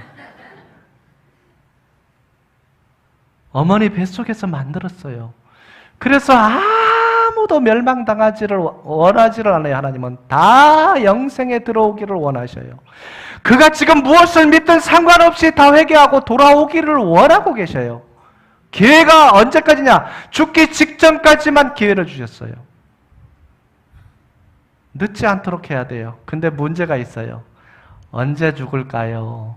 어머니 뱃속에서 만들었어요. 그래서 아무도 멸망당하지를 원하지를 않아요. 하나님은 다 영생에 들어오기를 원하셔요. 그가 지금 무엇을 믿든 상관없이 다 회개하고 돌아오기를 원하고 계셔요. 기회가 언제까지냐? 죽기 직전까지만 기회를 주셨어요. 늦지 않도록 해야 돼요. 근데 문제가 있어요. 언제 죽을까요?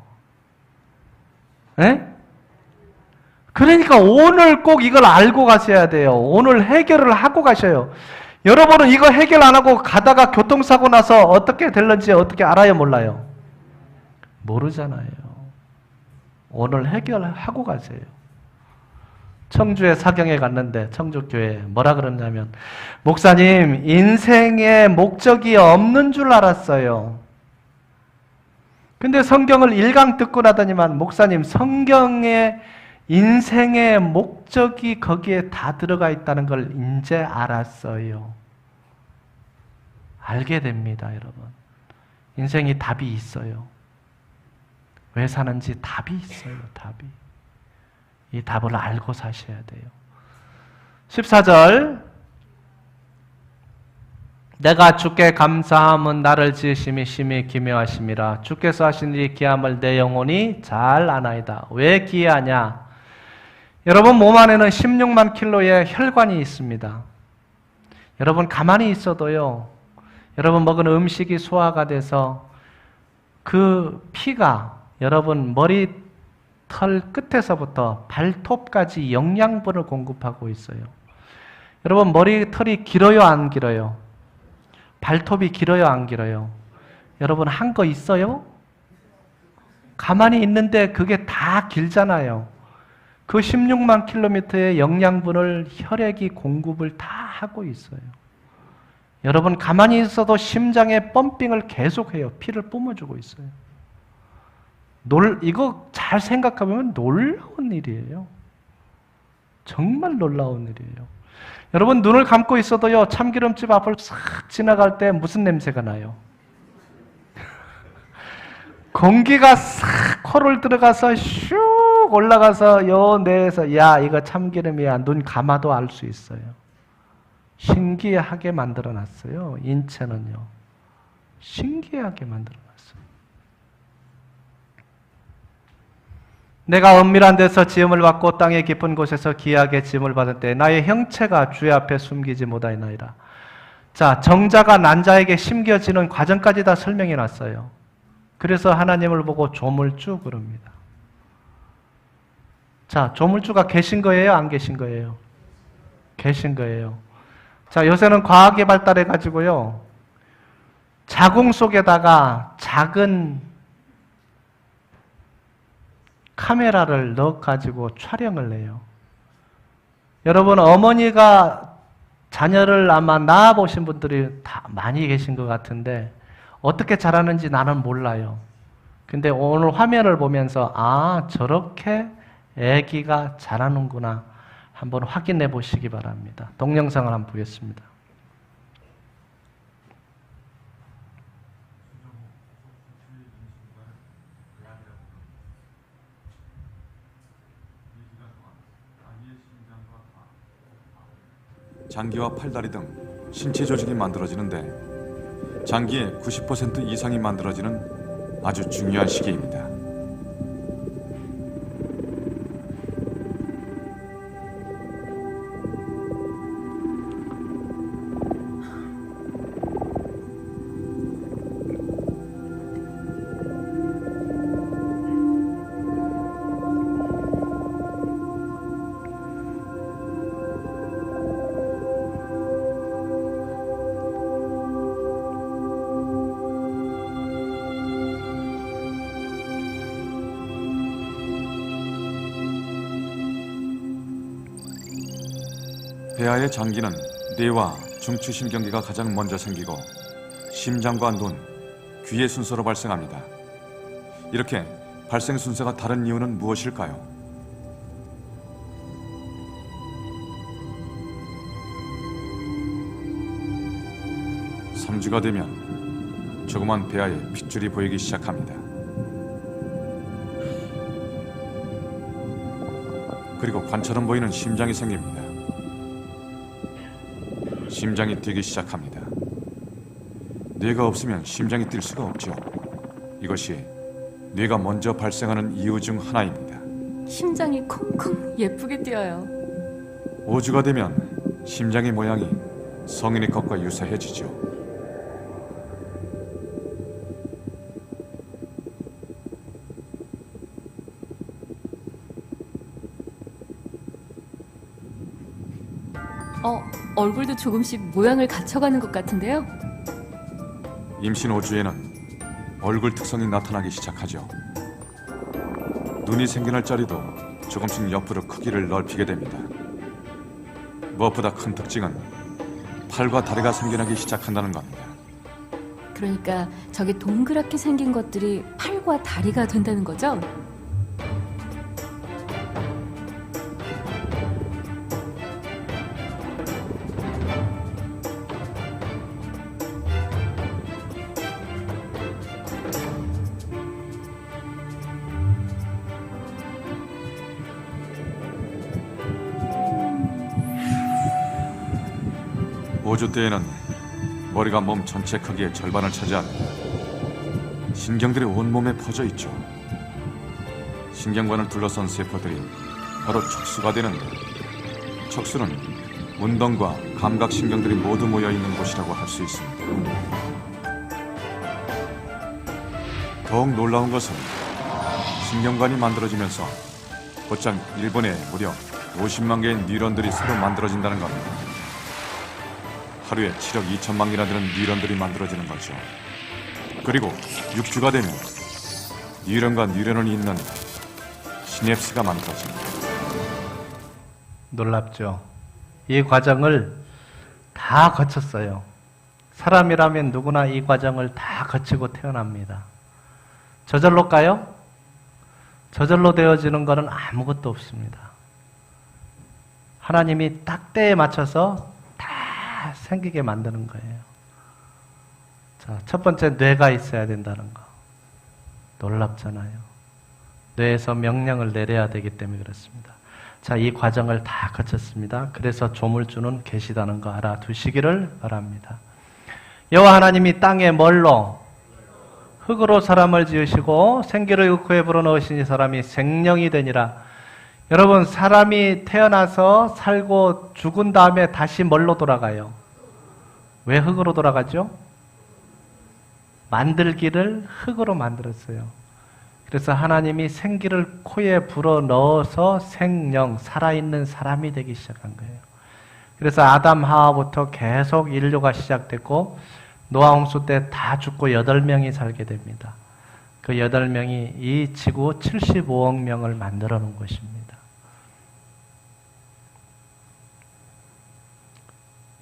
에? 그러니까 오늘 꼭 이걸 알고 가셔야 돼요. 오늘 해결을 하고 가셔요. 여러분은 이거 해결 안 하고 가다가 교통사고 나서 어떻게 될는지 어떻게 알아요? 몰라요? 모르잖아요. 오늘 해결하고 가세요. 청주에 사경에 갔는데 청주교회 뭐라 그러냐면 목사님 인생에 목적이 없는 줄 알았어요. 근데 성경을 일강 듣고 나더니만 목사님 성경에 인생의 목적이 거기에 다 들어가 있다는 걸 이제 알았어요. 알게 됩니다, 여러분. 인생이 답이 있어요. 왜 사는지 답이 있어요, 답이. 이 답을 알고 사셔야 돼요. 14절 내가 주께 감사함은 나를 지으심이 심히 기묘하심이라 주께서 하신 이 기함을 내 영혼이 잘 아나이다. 왜 기이하냐? 여러분 몸 안에는 16만 킬로의 혈관이 있습니다. 여러분 가만히 있어도요. 여러분 먹은 음식이 소화가 돼서 그 피가 여러분 머리털 끝에서부터 발톱까지 영양분을 공급하고 있어요. 여러분 머리털이 길어요 안 길어요? 발톱이 길어요 안 길어요? 여러분 한 거 있어요? 가만히 있는데 그게 다 길잖아요. 그 16만 킬로미터의 영양분을 혈액이 공급을 다 하고 있어요. 여러분 가만히 있어도 심장에 펌핑을 계속해요. 피를 뿜어주고 있어요. 이거 잘 생각해보면 놀라운 일이에요. 정말 놀라운 일이에요. 여러분 눈을 감고 있어도요. 참기름집 앞을 싹 지나갈 때 무슨 냄새가 나요? 공기가 싹 코를 들어가서 슉 올라가서 요 뇌에서 야 이거 참기름이야 눈 감아도 알 수 있어요. 신기하게 만들어놨어요. 인체는요. 신기하게 만들어놨어요. 내가 은밀한 데서 지음을 받고 땅의 깊은 곳에서 기이하게 지음을 받을 때 나의 형체가 주의 앞에 숨기지 못하나이다. 자, 정자가 난자에게 심겨지는 과정까지 다 설명해 놨어요. 그래서 하나님을 보고 조물주 그럽니다. 자, 조물주가 계신 거예요? 안 계신 거예요? 계신 거예요. 자, 요새는 과학이 발달해 가지고요. 자궁 속에다가 작은 카메라를 넣어 가지고 촬영을 해요. 여러분 어머니가 자녀를 아마 낳아 보신 분들이 다 많이 계신 것 같은데 어떻게 자라는지 나는 몰라요. 근데 오늘 화면을 보면서 아 저렇게 아기가 자라는구나 한번 확인해 보시기 바랍니다. 동영상을 한번 보겠습니다. 장기와 팔다리 등 신체 조직이 만들어지는데 장기의 90% 이상이 만들어지는 아주 중요한 시기입니다. 폐하의 장기는 뇌와 중추신경계가 가장 먼저 생기고 심장과 눈, 귀의 순서로 발생합니다. 이렇게 발생 순서가 다른 이유는 무엇일까요? (3주가) 되면 조그만 폐하에 핏줄이 보이기 시작합니다. 그리고 관처럼 보이는 심장이 생깁니다. 심장이 뛰기 시작합니다. 뇌가 없으면 심장이 뛸 수가 없죠. 이것이 뇌가 먼저 발생하는 이유 중 하나입니다. 심장이 콩콩 예쁘게 뛰어요. 5주가 되면 심장의 모양이 성인의 것과 유사해지죠. 얼굴도 조금씩 모양을 갖춰가는 것 같은데요? 임신 5주에는 얼굴 특성이 나타나기 시작하죠. 눈이 생겨날 자리도 조금씩 옆으로 크기를 넓히게 됩니다. 무엇보다 큰 특징은 팔과 다리가 생겨나기 시작한다는 겁니다. 그러니까 저게 동그랗게 생긴 것들이 팔과 다리가 된다는 거죠? 오 주 때에는 머리가 몸 전체 크기의 절반을 차지합니다. 신경들이 온몸에 퍼져 있죠. 신경관을 둘러싼 세포들이 바로 척수가 되는데, 척수는 운동과 감각신경들이 모두 모여있는 곳이라고 할 수 있습니다. 더욱 놀라운 것은 신경관이 만들어지면서 곧장 1분에 무려 50만 개의 뉴런들이 새로 만들어진다는 겁니다. 하루에 7억 2천만 개나 되는 뉴런들이 만들어지는 거죠. 그리고 6주가 되면 뉴런과 뉴런을 잇는 시냅스가 만들어집니다. 놀랍죠? 이 과정을 다 거쳤어요. 사람이라면 누구나 이 과정을 다 거치고 태어납니다. 저절로일까요? 저절로 되어지는 것은 아무것도 없습니다. 하나님이 딱 때에 맞춰서 다 생기게 만드는 거예요. 자, 첫 번째 뇌가 있어야 된다는 거. 놀랍잖아요. 뇌에서 명령을 내려야 되기 때문에 그렇습니다. 자, 이 과정을 다 거쳤습니다. 그래서 조물주는 계시다는 거 알아두시기를 바랍니다. 여호와 하나님이 땅에 뭘로? 흙으로 사람을 지으시고 생기를 그 코에 불어넣으시니 사람이 생명이 되니라. 여러분, 사람이 태어나서 살고 죽은 다음에 다시 뭘로 돌아가요? 왜 흙으로 돌아가죠? 만들기를 흙으로 만들었어요. 그래서 하나님이 생기를 코에 불어넣어서 생명, 살아있는 사람이 되기 시작한 거예요. 그래서 아담, 하와부터 계속 인류가 시작됐고 노아 홍수 때 다 죽고 8명이 살게 됩니다. 그 8명이 이 지구 75억 명을 만들어 놓은 것입니다.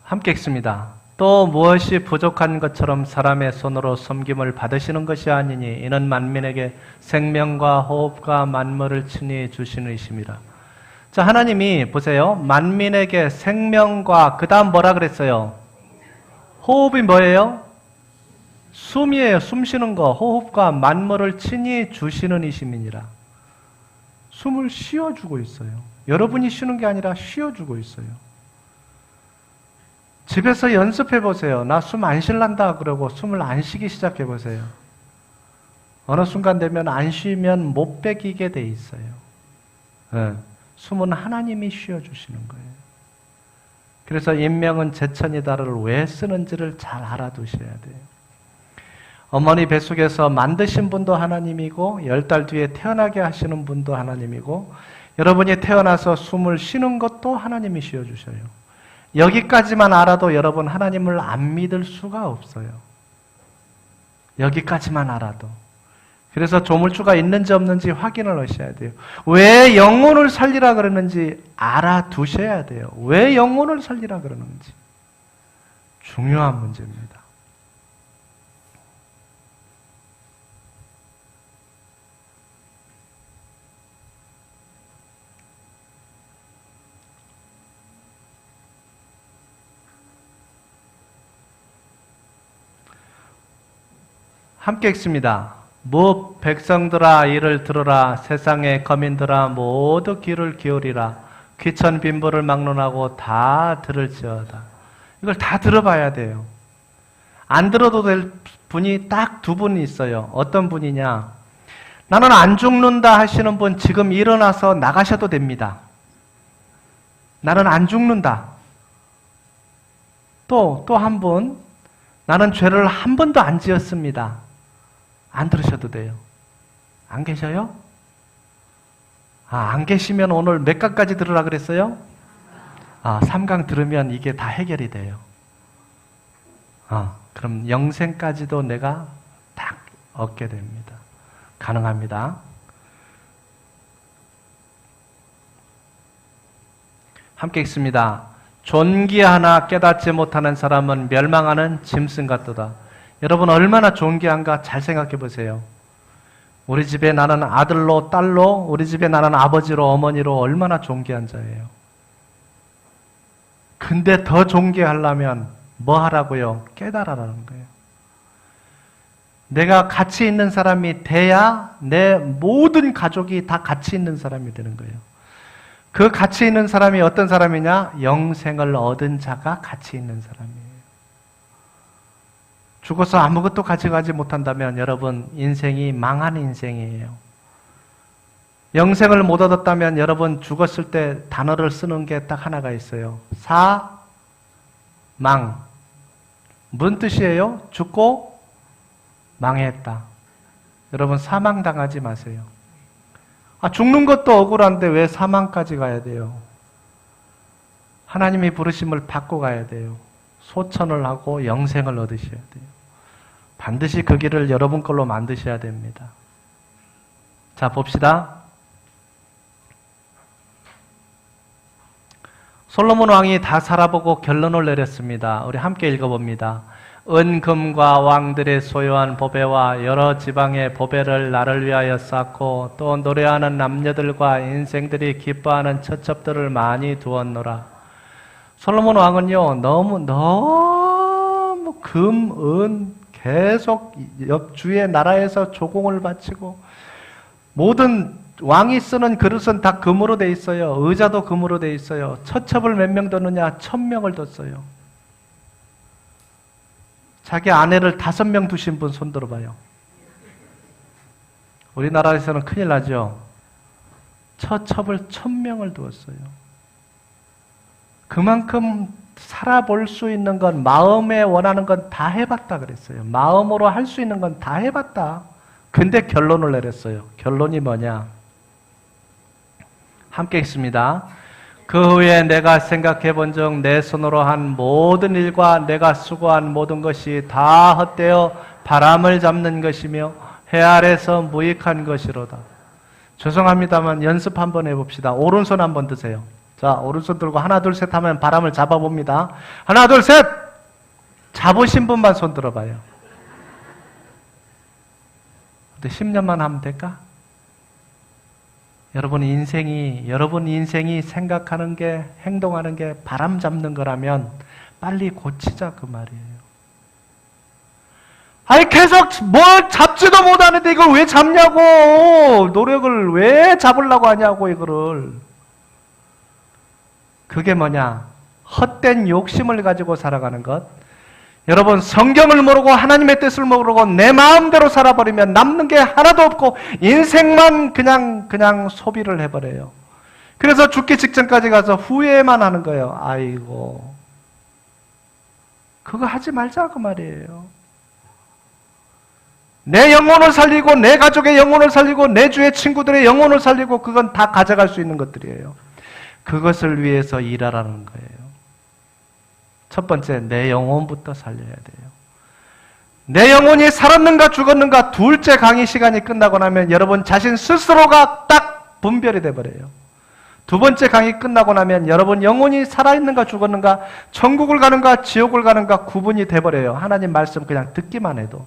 함께 읽습니다. 또 무엇이 부족한 것처럼 사람의 손으로 섬김을 받으시는 것이 아니니 이는 만민에게 생명과 호흡과 만물을 친히 주시는 이심이라. 자, 하나님이 보세요. 만민에게 생명과 그 다음 뭐라 그랬어요? 호흡이 뭐예요? 숨이에요. 숨 쉬는 거. 호흡과 만물을 친히 주시는 이심이니라. 숨을 쉬어주고 있어요. 여러분이 쉬는 게 아니라 쉬어주고 있어요. 집에서 연습해 보세요. 나 숨 안 쉴란다 그러고 숨을 안 쉬기 시작해 보세요. 어느 순간 되면 안 쉬면 못 베기게 돼 있어요. 네. 숨은 하나님이 쉬어주시는 거예요. 그래서 인명은 제천이다를 왜 쓰는지를 잘 알아두셔야 돼요. 어머니 뱃속에서 만드신 분도 하나님이고 10달 뒤에 태어나게 하시는 분도 하나님이고 여러분이 태어나서 숨을 쉬는 것도 하나님이 쉬어주셔요. 여기까지만 알아도 여러분 하나님을 안 믿을 수가 없어요. 여기까지만 알아도. 그래서 조물주가 있는지 없는지 확인을 하셔야 돼요. 왜 영혼을 살리라 그러는지 알아두셔야 돼요. 왜 영혼을 살리라 그러는지. 중요한 문제입니다. 함께 읽습니다. 무 백성들아 이를 들으라. 세상의 거민들아 모두 귀를 기울이라. 귀천 빈부를 막론하고 다 들을지어다. 이걸 다 들어봐야 돼요. 안 들어도 될 분이 딱 2분 있어요. 어떤 분이냐? 나는 안 죽는다 하시는 분 지금 일어나서 나가셔도 됩니다. 나는 안 죽는다. 또 한 분, 나는 죄를 한 번도 안 지었습니다. 안 들으셔도 돼요. 안 계셔요? 안 계시면 오늘 몇 가까지 들으라 그랬어요? 3강 들으면 이게 다 해결이 돼요. 그럼 영생까지도 내가 딱 얻게 됩니다. 가능합니다. 함께 읽습니다. 존귀 하나 깨닫지 못하는 사람은 멸망하는 짐승 같도다. 여러분 얼마나 존귀한가 잘 생각해 보세요. 우리 집에 나는 아들로 딸로, 우리 집에 나는 아버지로 어머니로 얼마나 존귀한 자예요. 근데 더 존귀하려면 뭐 하라고요? 깨달아라는 거예요. 내가 가치 있는 사람이 돼야 내 모든 가족이 다 가치 있는 사람이 되는 거예요. 그 가치 있는 사람이 어떤 사람이냐? 영생을 얻은 자가 가치 있는 사람이에요. 죽어서 아무것도 가져가지 못한다면 여러분 인생이 망한 인생이에요. 영생을 못 얻었다면 여러분 죽었을 때 단어를 쓰는 게 딱 하나가 있어요. 사망. 무슨 뜻이에요? 죽고 망했다. 여러분 사망당하지 마세요. 죽는 것도 억울한데 왜 사망까지 가야 돼요? 하나님이 부르심을 받고 가야 돼요. 소천을 하고 영생을 얻으셔야 돼요. 반드시 그 길을 여러분 걸로 만드셔야 됩니다. 자, 봅시다. 솔로몬 왕이 다 살아보고 결론을 내렸습니다. 우리 함께 읽어봅니다. 은금과 왕들의 소유한 보배와 여러 지방의 보배를 나를 위하여 쌓고 또 노래하는 남녀들과 인생들이 기뻐하는 처첩들을 많이 두었노라. 솔로몬 왕은요, 너무 금, 은 계속 주의 나라에서 조공을 바치고 모든 왕이 쓰는 그릇은 다 금으로 돼 있어요. 의자도 금으로 돼 있어요. 처첩을 몇 명 뒀느냐? 1000명을 뒀어요. 자기 아내를 5명 두신 분 손 들어봐요. 우리나라에서는 큰일 나죠. 처첩을 1000명을 두었어요. 그만큼 살아볼 수 있는 건, 마음에 원하는 건 다 해봤다 그랬어요. 마음으로 할 수 있는 건 다 해봤다. 근데 결론을 내렸어요. 결론이 뭐냐? 함께 읽습니다. 그 후에 내가 생각해 본 적 내 손으로 한 모든 일과 내가 수고한 모든 것이 다 헛되어 바람을 잡는 것이며 해 아래서 무익한 것이로다. 죄송합니다만 연습 한번 해봅시다. 오른손 한번 드세요. 자, 오른손 들고 하나 둘 셋 하면 바람을 잡아봅니다. 하나 둘 셋! 잡으신 분만 손 들어봐요. 근데 10년만 하면 될까? 여러분 인생이 생각하는 게, 행동하는 게 바람 잡는 거라면 빨리 고치자 그 말이에요. 아니 계속 뭘 잡지도 못하는데 이걸 왜 잡냐고! 노력을 왜 잡으려고 하냐고 이거를. 그게 뭐냐? 헛된 욕심을 가지고 살아가는 것. 여러분 성경을 모르고 하나님의 뜻을 모르고 내 마음대로 살아버리면 남는 게 하나도 없고 인생만 그냥 소비를 해버려요. 그래서 죽기 직전까지 가서 후회만 하는 거예요. 아이고 그거 하지 말자 그 말이에요. 내 영혼을 살리고 내 가족의 영혼을 살리고 내 주의 친구들의 영혼을 살리고 그건 다 가져갈 수 있는 것들이에요. 그것을 위해서 일하라는 거예요. 첫 번째, 내 영혼부터 살려야 돼요. 내 영혼이 살았는가 죽었는가 둘째 강의 시간이 끝나고 나면 여러분 자신 스스로가 딱 분별이 돼버려요. 두 번째 강의 끝나고 나면 여러분 영혼이 살아있는가 죽었는가 천국을 가는가 지옥을 가는가 구분이 돼버려요. 하나님 말씀 그냥 듣기만 해도.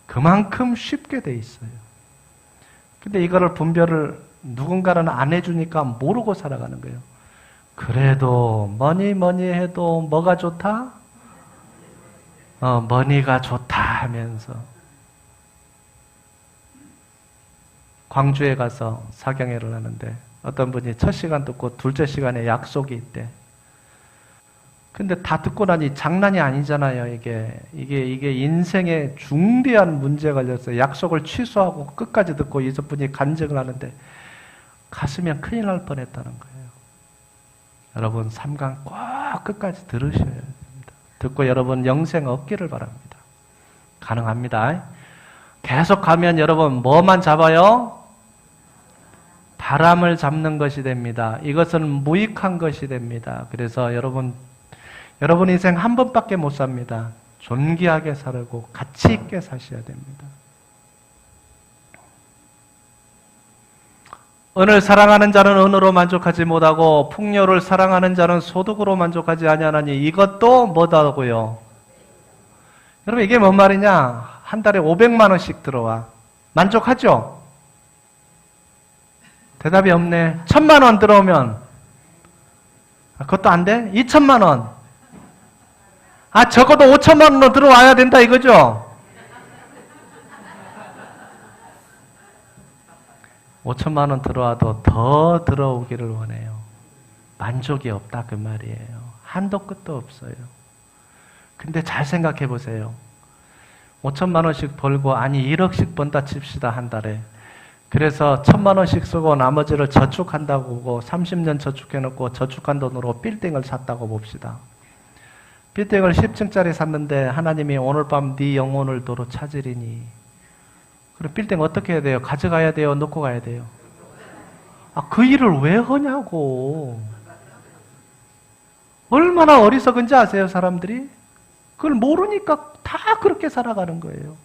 그만큼 쉽게 돼 있어요. 근데 이거를 분별을 누군가는 안 해주니까 모르고 살아가는 거예요. 그래도 뭐니 해도 뭐가 좋다? 머니가 좋다 하면서 광주에 가서 사경회를 하는데 어떤 분이 첫 시간 듣고 둘째 시간에 약속이 있대. 근데 다 듣고 나니 장난이 아니잖아요. 이게 인생에 중대한 문제가 걸렸어요. 약속을 취소하고 끝까지 듣고 이분이 간증을 하는데 갔으면 큰일 날 뻔했다는 거예요. 여러분 3강 꼭 끝까지 들으셔야 됩니다. 듣고 여러분 영생 얻기를 바랍니다. 가능합니다. 계속 가면 여러분 뭐만 잡아요? 사람을 잡는 것이 됩니다. 이것은 무익한 것이 됩니다. 그래서 여러분 인생 한 번밖에 못 삽니다. 존귀하게 살고 가치 있게 사셔야 됩니다. 은을 사랑하는 자는 은으로 만족하지 못하고 풍요를 사랑하는 자는 소득으로 만족하지 아니하나니 이것도 뭐다고요? 여러분 이게 뭔 말이냐? 한 달에 500만 원씩 들어와. 만족하죠? 대답이 없네. 1000만 원 들어오면 그것도 안 돼? 2000만 원. 적어도 5천만 원으로 들어와야 된다 이거죠? 5천만 원 들어와도 더 들어오기를 원해요. 만족이 없다 그 말이에요. 한도 끝도 없어요. 근데 잘 생각해 보세요. 5천만 원씩 벌고 1억씩 번다 칩시다 한 달에. 그래서 1000만 원씩 쓰고 나머지를 저축한다고 보고 30년 저축해놓고 저축한 돈으로 빌딩을 샀다고 봅시다. 빌딩을 10층짜리 샀는데 하나님이 오늘 밤 네 영혼을 도로 찾으리니. 그럼 빌딩 어떻게 해야 돼요? 가져가야 돼요? 놓고 가야 돼요? 그 일을 왜 하냐고. 얼마나 어리석은지 아세요 사람들이? 그걸 모르니까 다 그렇게 살아가는 거예요.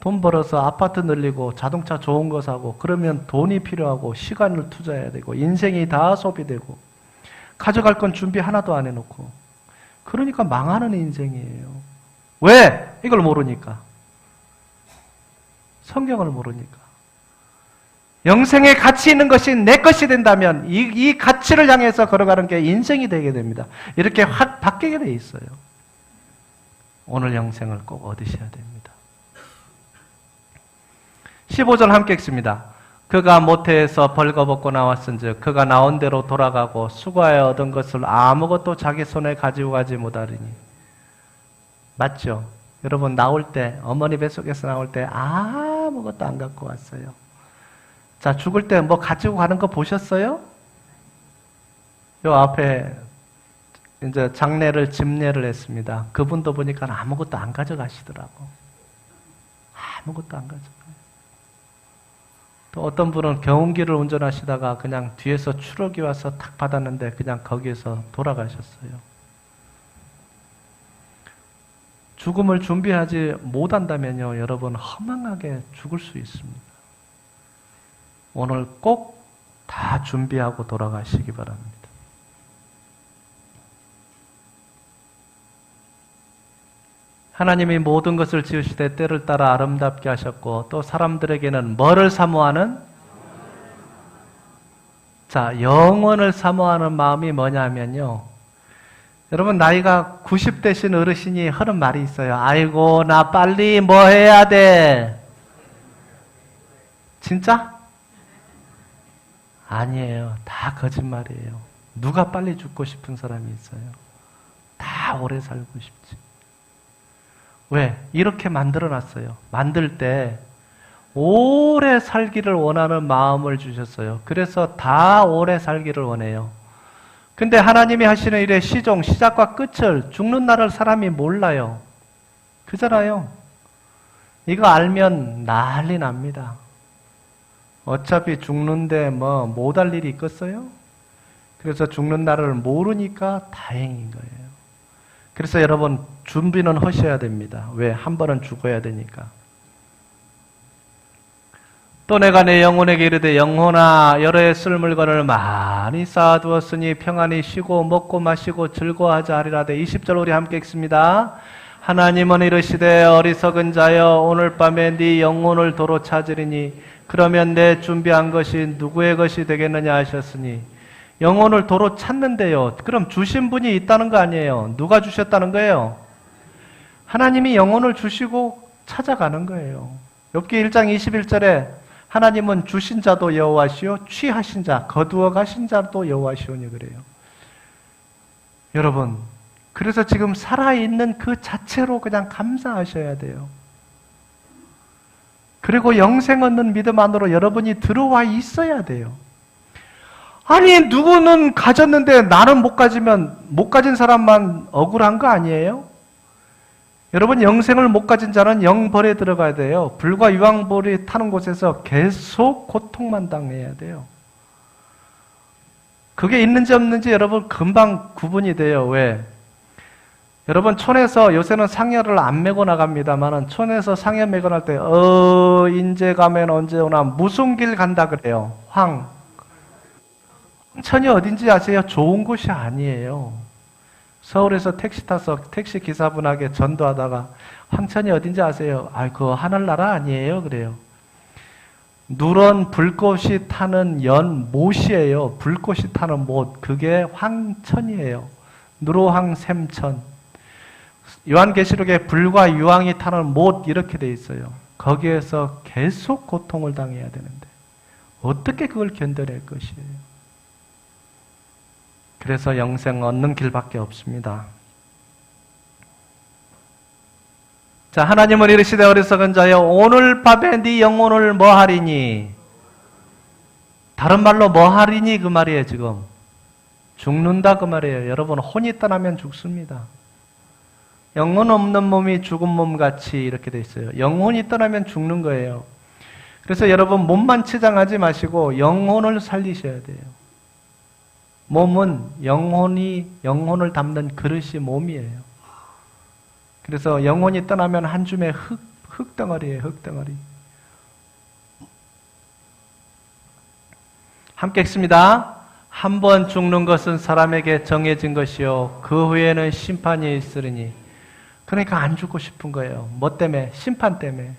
돈 벌어서 아파트 늘리고 자동차 좋은 거 사고 그러면 돈이 필요하고 시간을 투자해야 되고 인생이 다 소비되고 가져갈 건 준비 하나도 안 해놓고 그러니까 망하는 인생이에요. 왜? 이걸 모르니까. 성경을 모르니까. 영생에 가치 있는 것이 내 것이 된다면 이 가치를 향해서 걸어가는 게 인생이 되게 됩니다. 이렇게 확 바뀌게 돼 있어요. 오늘 영생을 꼭 얻으셔야 됩니다. 15절 함께 읽습니다. 그가 모태에서 벌거벗고 나왔은즉 그가 나온 대로 돌아가고 수고하여 얻은 것을 아무것도 자기 손에 가지고 가지 못하리니. 맞죠? 여러분 나올 때 어머니 뱃속에서 나올 때 아무것도 안 갖고 왔어요. 자 죽을 때 뭐 가지고 가는 거 보셨어요? 요 앞에 이제 장례를 집례를 했습니다. 그분도 보니까 아무것도 안 가져가시더라고. 아무것도 안 가져가요. 또 어떤 분은 경운기를 운전하시다가 그냥 뒤에서 추럭이 와서 탁 받았는데 그냥 거기에서 돌아가셨어요. 죽음을 준비하지 못한다면요, 여러분 허망하게 죽을 수 있습니다. 오늘 꼭 다 준비하고 돌아가시기 바랍니다. 하나님이 모든 것을 지으시되 때를 따라 아름답게 하셨고 또 사람들에게는 뭐를 사모하는? 자, 영원을 사모하는 마음이 뭐냐면요. 여러분 나이가 90대신 어르신이 하는 말이 있어요. 아이고 나 빨리 뭐 해야 돼? 진짜? 아니에요. 다 거짓말이에요. 누가 빨리 죽고 싶은 사람이 있어요? 다 오래 살고 싶지. 왜? 이렇게 만들어놨어요. 만들 때 오래 살기를 원하는 마음을 주셨어요. 그래서 다 오래 살기를 원해요. 근데 하나님이 하시는 일의 시종, 시작과 끝을 죽는 날을 사람이 몰라요. 그잖아요. 이거 알면 난리 납니다. 어차피 죽는데 뭐 못할 일이 있겠어요? 그래서 죽는 날을 모르니까 다행인 거예요. 그래서 여러분 준비는 하셔야 됩니다. 왜? 한 번은 죽어야 되니까. 또 내가 내 영혼에게 이르되 영혼아 여러 쓸 물건을 많이 쌓아두었으니 평안히 쉬고 먹고 마시고 즐거워하자 하리라되. 20절 우리 함께 읽습니다. 하나님은 이르시되 어리석은 자여 오늘 밤에 네 영혼을 도로 찾으리니 그러면 내 준비한 것이 누구의 것이 되겠느냐 하셨으니. 영혼을 도로 찾는데요. 그럼 주신 분이 있다는 거 아니에요. 누가 주셨다는 거예요? 하나님이 영혼을 주시고 찾아가는 거예요. 욥기 1장 21절에 하나님은 주신 자도 여호와시요 취하신 자, 거두어 가신 자도 여호와시오니 그래요. 여러분, 그래서 지금 살아있는 그 자체로 그냥 감사하셔야 돼요. 그리고 영생 얻는 믿음 안으로 여러분이 들어와 있어야 돼요. 아니 누구는 가졌는데 나는 못 가진 사람만 억울한 거 아니에요? 여러분 영생을 못 가진 자는 영벌에 들어가야 돼요. 불과 유황불이 타는 곳에서 계속 고통만 당해야 돼요. 그게 있는지 없는지 여러분 금방 구분이 돼요. 왜? 여러분 촌에서 요새는 상여를 안 메고 나갑니다만 촌에서 상여 메고 날 때 인제 가면 언제 오나 무슨 길 간다 그래요. 황천이 어딘지 아세요? 좋은 곳이 아니에요. 서울에서 택시 타서 택시 기사분에게 전도하다가 황천이 어딘지 아세요? 그거 하늘나라 아니에요? 그래요. 누런 불꽃이 타는 연못이에요. 불꽃이 타는 못. 그게 황천이에요. 누로황 샘천. 요한계시록에 불과 유황이 타는 못 이렇게 돼 있어요. 거기에서 계속 고통을 당해야 되는데 어떻게 그걸 견뎌낼 것이에요? 그래서 영생 얻는 길밖에 없습니다. 자, 하나님은 이르시되 어리석은 자여 오늘 밤에 네 영혼을 뭐 하리니? 다른 말로 뭐 하리니 그 말이에요. 지금 죽는다 그 말이에요. 여러분 혼이 떠나면 죽습니다. 영혼 없는 몸이 죽은 몸같이 이렇게 돼 있어요. 영혼이 떠나면 죽는 거예요. 그래서 여러분 몸만 치장하지 마시고 영혼을 살리셔야 돼요. 몸은 영혼을 담는 그릇이 몸이에요. 그래서 영혼이 떠나면 한 줌의 흙덩어리예요. 흙덩어리. 함께 읽습니다. 한 번 죽는 것은 사람에게 정해진 것이요 그 후에는 심판이 있으리니. 그러니까 안 죽고 싶은 거예요. 뭐 때문에? 심판 때문에.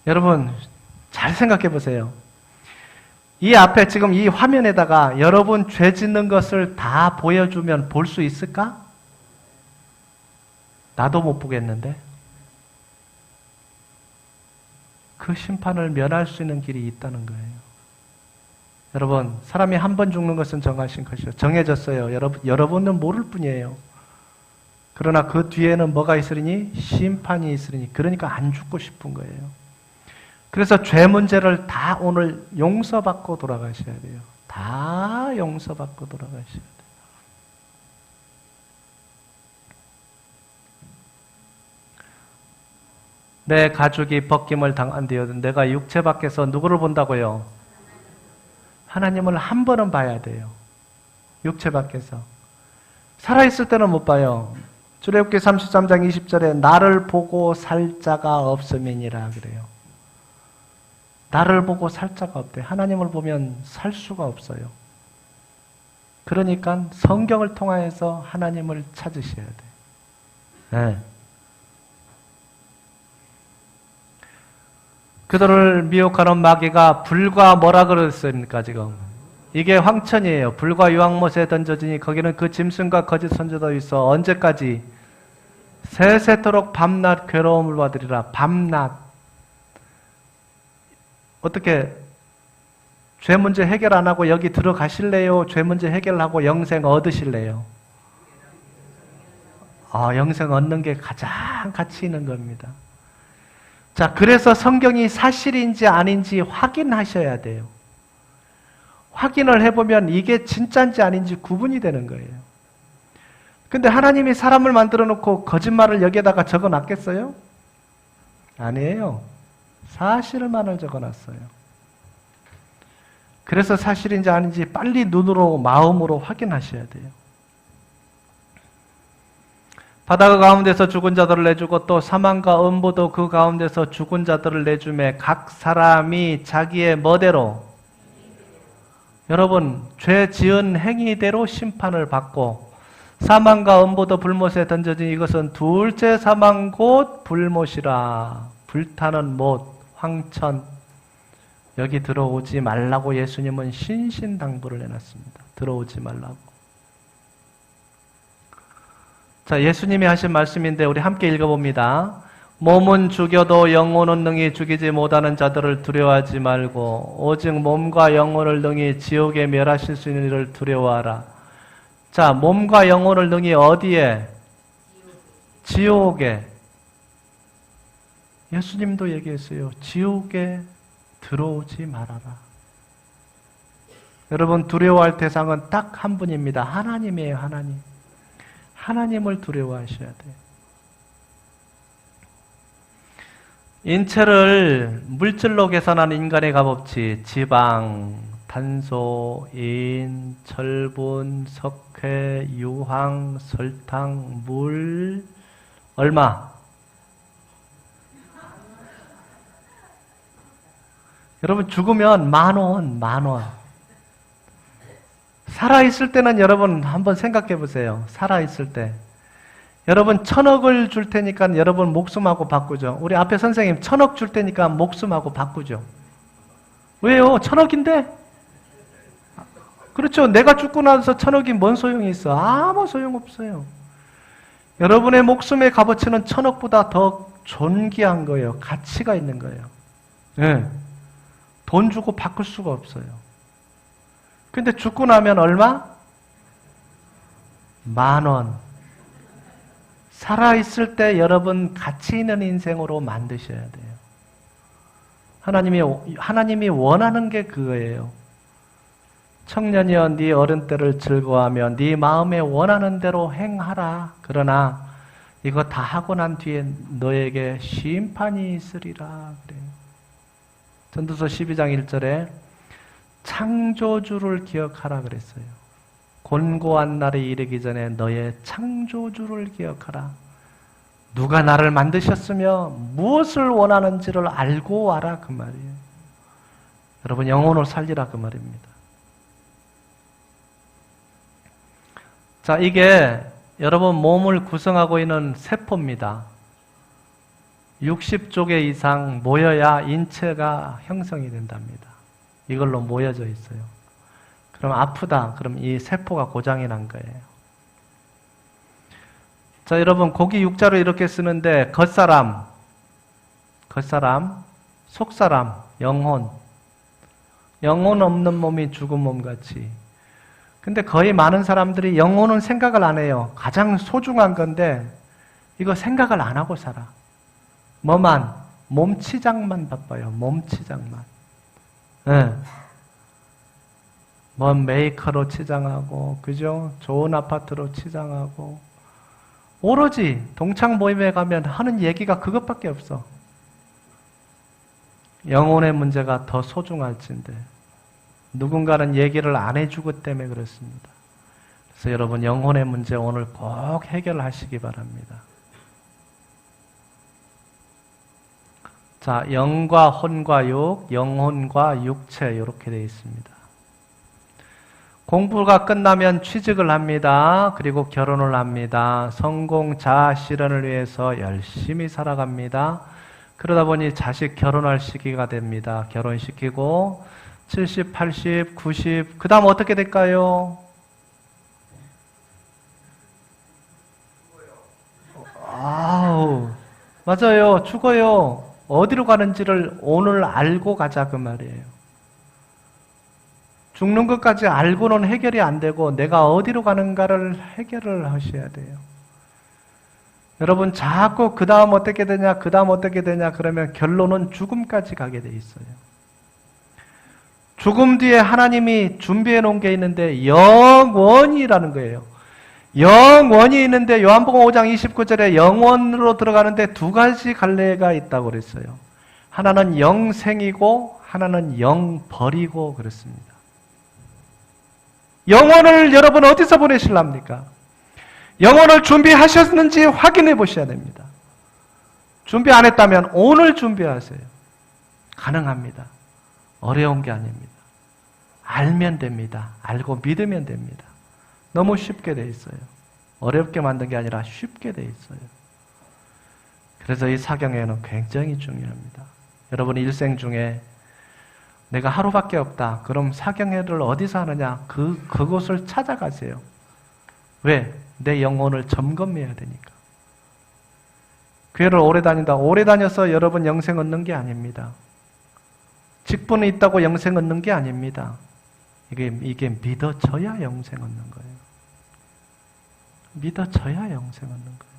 여러분 잘 생각해 보세요. 이 앞에 지금 이 화면에다가 여러분 죄 짓는 것을 다 보여주면 볼 수 있을까? 나도 못 보겠는데. 그 심판을 면할 수 있는 길이 있다는 거예요. 여러분 사람이 한 번 죽는 것은 정하신 것이요 정해졌어요. 여러분은 모를 뿐이에요. 그러나 그 뒤에는 뭐가 있으리니? 심판이 있으리니. 그러니까 안 죽고 싶은 거예요. 그래서 죄 문제를 다 오늘 용서받고 돌아가셔야 돼요. 다 용서받고 돌아가셔야 돼요. 내 가죽이 벗김을 당한되어도 내가 육체 밖에서 누구를 본다고요? 하나님을 한 번은 봐야 돼요. 육체 밖에서. 살아있을 때는 못 봐요. 출애굽기 33장 20절에 나를 보고 살 자가 없음이니라 그래요. 나를 보고 살 자가 없대. 하나님을 보면 살 수가 없어요. 그러니까 성경을 통하여서 하나님을 찾으셔야 돼. 네. 그들을 미혹하는 마귀가 불과 뭐라 그랬습니까 지금? 이게 황천이에요. 불과 유황못에 던져지니 거기는 그 짐승과 거짓 선지자도 있어. 언제까지? 세세토록 밤낮 괴로움을 받으리라. 밤낮. 어떻게 죄 문제 해결 안 하고 여기 들어가실래요? 죄 문제 해결하고 영생 얻으실래요? 영생 얻는 게 가장 가치 있는 겁니다. 자, 그래서 성경이 사실인지 아닌지 확인하셔야 돼요. 확인을 해보면 이게 진짜인지 아닌지 구분이 되는 거예요. 근데 하나님이 사람을 만들어 놓고 거짓말을 여기에다가 적어 놨겠어요? 아니에요. 사실만을 적어 놨어요. 그래서 사실인지 아닌지 빨리 눈으로 마음으로 확인하셔야 돼요. 바다 가운데서 죽은 자들을 내주고 또 사망과 음부도 그 가운데서 죽은 자들을 내주매 각 사람이 자기의 뭐대로 여러분 죄 지은 행위대로 심판을 받고 사망과 음부도 불못에 던져진 이것은 둘째 사망 곧 불못이라. 불타는 못 황천 여기 들어오지 말라고 예수님은 신신당부를 해놨습니다. 들어오지 말라고. 자, 예수님이 하신 말씀인데 우리 함께 읽어봅니다. 몸은 죽여도 영혼은 능히 죽이지 못하는 자들을 두려워하지 말고 오직 몸과 영혼을 능히 지옥에 멸하실 수 있는 이를 두려워하라. 자, 몸과 영혼을 능히 어디에? 지옥에. 예수님도 얘기했어요. 지옥에 들어오지 말아라. 여러분 두려워할 대상은 딱 한 분입니다. 하나님이에요. 하나님. 하나님을 두려워하셔야 돼요. 인체를 물질로 계산한 인간의 값어치, 지방, 탄소, 인, 철분, 석회, 유황, 설탕, 물, 얼마? 여러분 죽으면 10,000원, 10,000원. 살아있을 때는 여러분 한번 생각해 보세요. 살아있을 때. 여러분 1,000억을 줄 테니까 여러분 목숨하고 바꾸죠. 우리 앞에 선생님 1,000억 줄 테니까 목숨하고 바꾸죠. 왜요? 1,000억인데? 그렇죠. 내가 죽고 나서 1,000억이 뭔 소용이 있어? 아무 소용없어요. 여러분의 목숨의 값어치는 1,000억보다 더 존귀한 거예요. 가치가 있는 거예요. 네. 돈 주고 바꿀 수가 없어요. 근데 죽고 나면 얼마? 10,000원. 살아있을 때 여러분 가치 있는 인생으로 만드셔야 돼요. 하나님이 원하는 게 그거예요. 청년이여 네 어른 때를 즐거워하며 네 마음에 원하는 대로 행하라. 그러나 이거 다 하고 난 뒤에 너에게 심판이 있으리라. 그래요. 전도서 12장 1절에 창조주를 기억하라 그랬어요. 곤고한 날이 이르기 전에 너의 창조주를 기억하라. 누가 나를 만드셨으며 무엇을 원하는지를 알고 와라 그 말이에요. 여러분 영혼을 살리라 그 말입니다. 자, 이게 여러분 몸을 구성하고 있는 세포입니다. 60조 개 이상 모여야 인체가 형성이 된답니다. 이걸로 모여져 있어요. 그럼 아프다. 그럼 이 세포가 고장이 난 거예요. 자, 여러분 고기 육자로 이렇게 쓰는데 겉사람, 속사람, 영혼 없는 몸이 죽은 몸 같이. 근데 거의 많은 사람들이 영혼은 생각을 안 해요. 가장 소중한 건데 이거 생각을 안 하고 살아. 뭐만? 몸치장만 바빠요. 몸치장만. 네. 뭐 메이커로 치장하고, 그죠? 좋은 아파트로 치장하고, 오로지 동창 모임에 가면 하는 얘기가 그것밖에 없어. 영혼의 문제가 더 소중할진데 누군가는 얘기를 안 해주기 때문에 그렇습니다. 그래서 여러분 영혼의 문제 오늘 꼭 해결하시기 바랍니다. 자, 영과 혼과 육, 영혼과 육체 이렇게 되어 있습니다. 공부가 끝나면 취직을 합니다. 그리고 결혼을 합니다. 성공, 자아 실현을 위해서 열심히 살아갑니다. 그러다 보니 자식 결혼할 시기가 됩니다. 결혼시키고 70, 80, 90, 그 다음 어떻게 될까요? 아우, 맞아요. 죽어요. 어디로 가는지를 오늘 알고 가자 그 말이에요. 죽는 것까지 알고는 해결이 안 되고 내가 어디로 가는가를 해결을 하셔야 돼요. 여러분 자꾸 그 다음 어떻게 되냐 그러면 결론은 죽음까지 가게 돼 있어요. 죽음 뒤에 하나님이 준비해 놓은 게 있는데 영원이라는 거예요. 영원이 있는데 요한복음 5장 29절에 영원으로 들어가는데 두 가지 갈래가 있다고 그랬어요. 하나는 영생이고 하나는 영벌이고 그랬습니다. 영혼을 여러분 어디서 보내실랍니까? 영혼을 준비하셨는지 확인해 보셔야 됩니다. 준비 안 했다면 오늘 준비하세요. 가능합니다. 어려운 게 아닙니다. 알면 됩니다. 알고 믿으면 됩니다. 너무 쉽게 돼 있어요. 어렵게 만든 게 아니라 쉽게 돼 있어요. 그래서 이 사경회는 굉장히 중요합니다. 여러분 일생 중에 내가 하루밖에 없다. 그럼 사경회를 어디서 하느냐? 그곳을 찾아가세요. 왜? 내 영혼을 점검해야 되니까. 교회를 오래 다닌다. 오래 다녀서 여러분 영생 얻는 게 아닙니다. 직분이 있다고 영생 얻는 게 아닙니다. 이게 믿어져야 영생 얻는 거예요. 믿어져야 영생 얻는 거예요.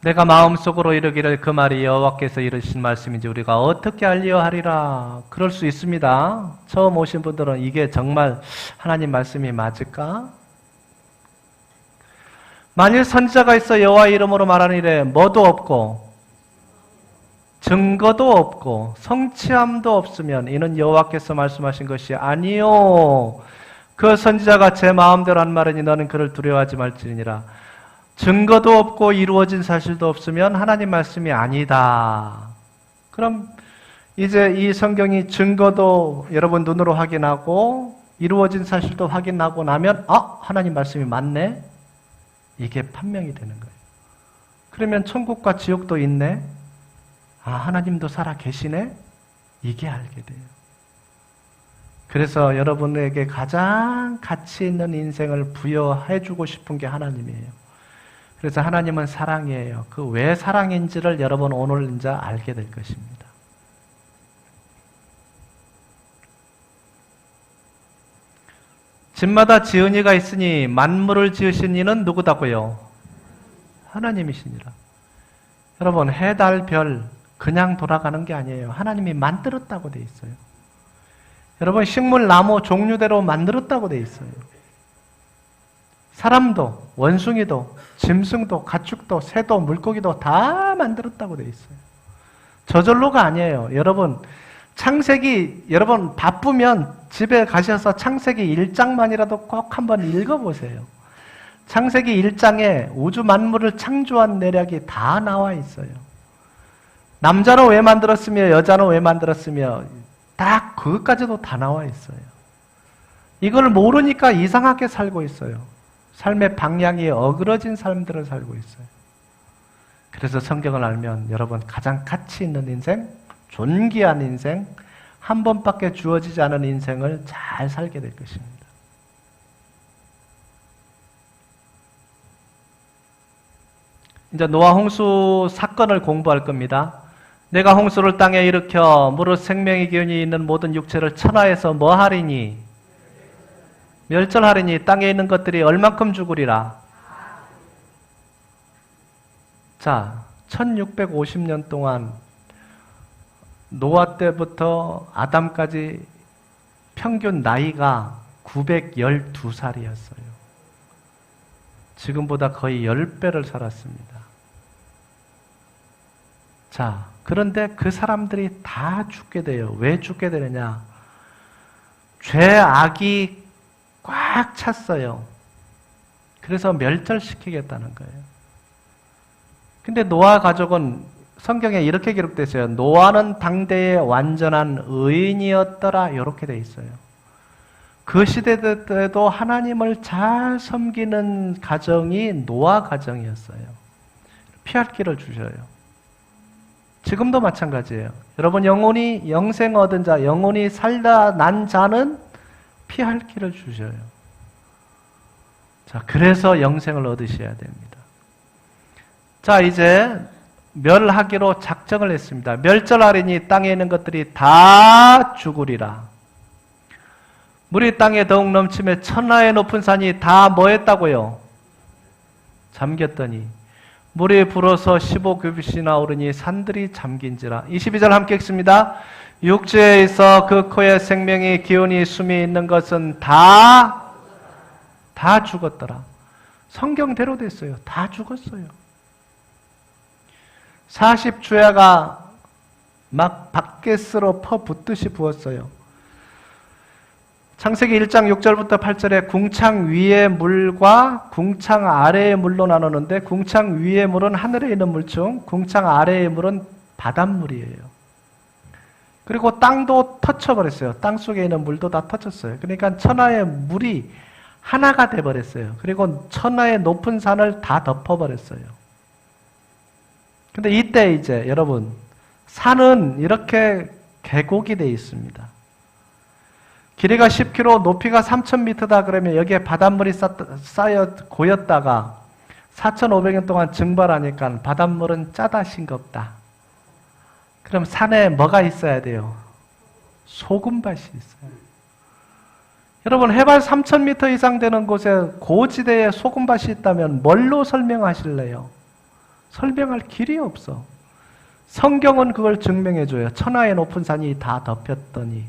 내가 마음속으로 이르기를 그 말이 여호와께서 이르신 말씀인지 우리가 어떻게 알리하리라. 그럴 수 있습니다. 처음 오신 분들은 이게 정말 하나님 말씀이 맞을까? 만일 선지자가 있어 여호와 이름으로 말하는 일에 뭐도 없고 증거도 없고 성취함도 없으면 이는 여호와께서 말씀하신 것이 아니요 그 선지자가 제 마음대로 한 말이니 너는 그를 두려워하지 말지니라. 증거도 없고 이루어진 사실도 없으면 하나님 말씀이 아니다. 그럼 이제 이 성경이 증거도 여러분 눈으로 확인하고 이루어진 사실도 확인하고 나면 하나님 말씀이 맞네? 이게 판명이 되는 거예요. 그러면 천국과 지옥도 있네? 하나님도 살아 계시네? 이게 알게 돼요. 그래서 여러분에게 가장 가치 있는 인생을 부여해주고 싶은 게 하나님이에요. 그래서 하나님은 사랑이에요. 그 왜 사랑인지를 여러분 오늘 이제 알게 될 것입니다. 집마다 지은 이가 있으니 만물을 지으신 이는 누구다고요? 하나님이시니라. 여러분 해, 달, 별 그냥 돌아가는 게 아니에요. 하나님이 만들었다고 돼 있어요. 여러분 식물, 나무 종류대로 만들었다고 돼 있어요. 사람도, 원숭이도, 짐승도, 가축도, 새도, 물고기도 다 만들었다고 돼 있어요. 저절로가 아니에요. 여러분 창세기 여러분 바쁘면 집에 가셔서 창세기 1장만이라도 꼭 한번 읽어보세요. 창세기 1장에 우주 만물을 창조한 내력이 다 나와 있어요. 남자로 왜 만들었으며 여자로 왜 만들었으며 딱 그것까지도 다 나와 있어요. 이걸 모르니까 이상하게 살고 있어요. 삶의 방향이 어그러진 삶들을 살고 있어요. 그래서 성경을 알면 여러분 가장 가치 있는 인생, 존귀한 인생, 한 번밖에 주어지지 않은 인생을 잘 살게 될 것입니다. 이제 노아 홍수 사건을 공부할 겁니다. 내가 홍수를 땅에 일으켜 무릇 생명의 기운이 있는 모든 육체를 천하에서 뭐 하리니? 멸절하리니 땅에 있는 것들이 얼만큼 죽으리라? 자, 1650년 동안 노아 때부터 아담까지 평균 나이가 912살이었어요. 지금보다 거의 10배를 살았습니다. 자, 그런데 그 사람들이 다 죽게 돼요. 왜 죽게 되느냐? 죄악이 꽉 찼어요. 그래서 멸절시키겠다는 거예요. 근데 노아 가족은 성경에 이렇게 기록되어 있어요. 노아는 당대의 완전한 의인이었더라. 이렇게 되어 있어요. 그 시대 때도 하나님을 잘 섬기는 가정이 노아 가정이었어요. 피할 길을 주셔요. 지금도 마찬가지예요. 여러분 영혼이 영생 얻은 자, 영혼이 살다 난 자는 피할 길을 주셔요. 자, 그래서 영생을 얻으셔야 됩니다. 자, 이제 멸하기로 작정을 했습니다. 멸절하리니 땅에 있는 것들이 다 죽으리라. 물이 땅에 더욱 넘치며 천하의 높은 산이 다 뭐 했다고요? 잠겼더니 물이 불어서 15규빗이나 오르니 산들이 잠긴지라. 22절 함께 읽습니다. 육지에 있어 그 코에 생명의 기운이 숨이 있는 것은 다 죽었더라. 성경대로 됐어요. 다 죽었어요. 40주야가 막 바켓으로 퍼붓듯이 부었어요. 창세기 1장 6절부터 8절에 궁창 위의 물과 궁창 아래의 물로 나누는데 궁창 위의 물은 하늘에 있는 물중, 궁창 아래의 물은 바닷물이에요. 그리고 땅도 터쳐버렸어요. 땅 속에 있는 물도 다 터쳤어요. 그러니까 천하의 물이 하나가 돼버렸어요. 그리고 천하의 높은 산을 다 덮어버렸어요. 근데 이때 이제 여러분 산은 이렇게 계곡이 되어 있습니다. 길이가 10km, 높이가 3000m다 그러면 여기에 바닷물이 쌓여 고였다가 4500년 동안 증발하니까 바닷물은 짜다 싱겁다. 그럼 산에 뭐가 있어야 돼요? 소금밭이 있어요. 여러분 해발 3000m 이상 되는 곳에 고지대에 소금밭이 있다면 뭘로 설명하실래요? 설명할 길이 없어. 성경은 그걸 증명해줘요. 천하의 높은 산이 다 덮였더니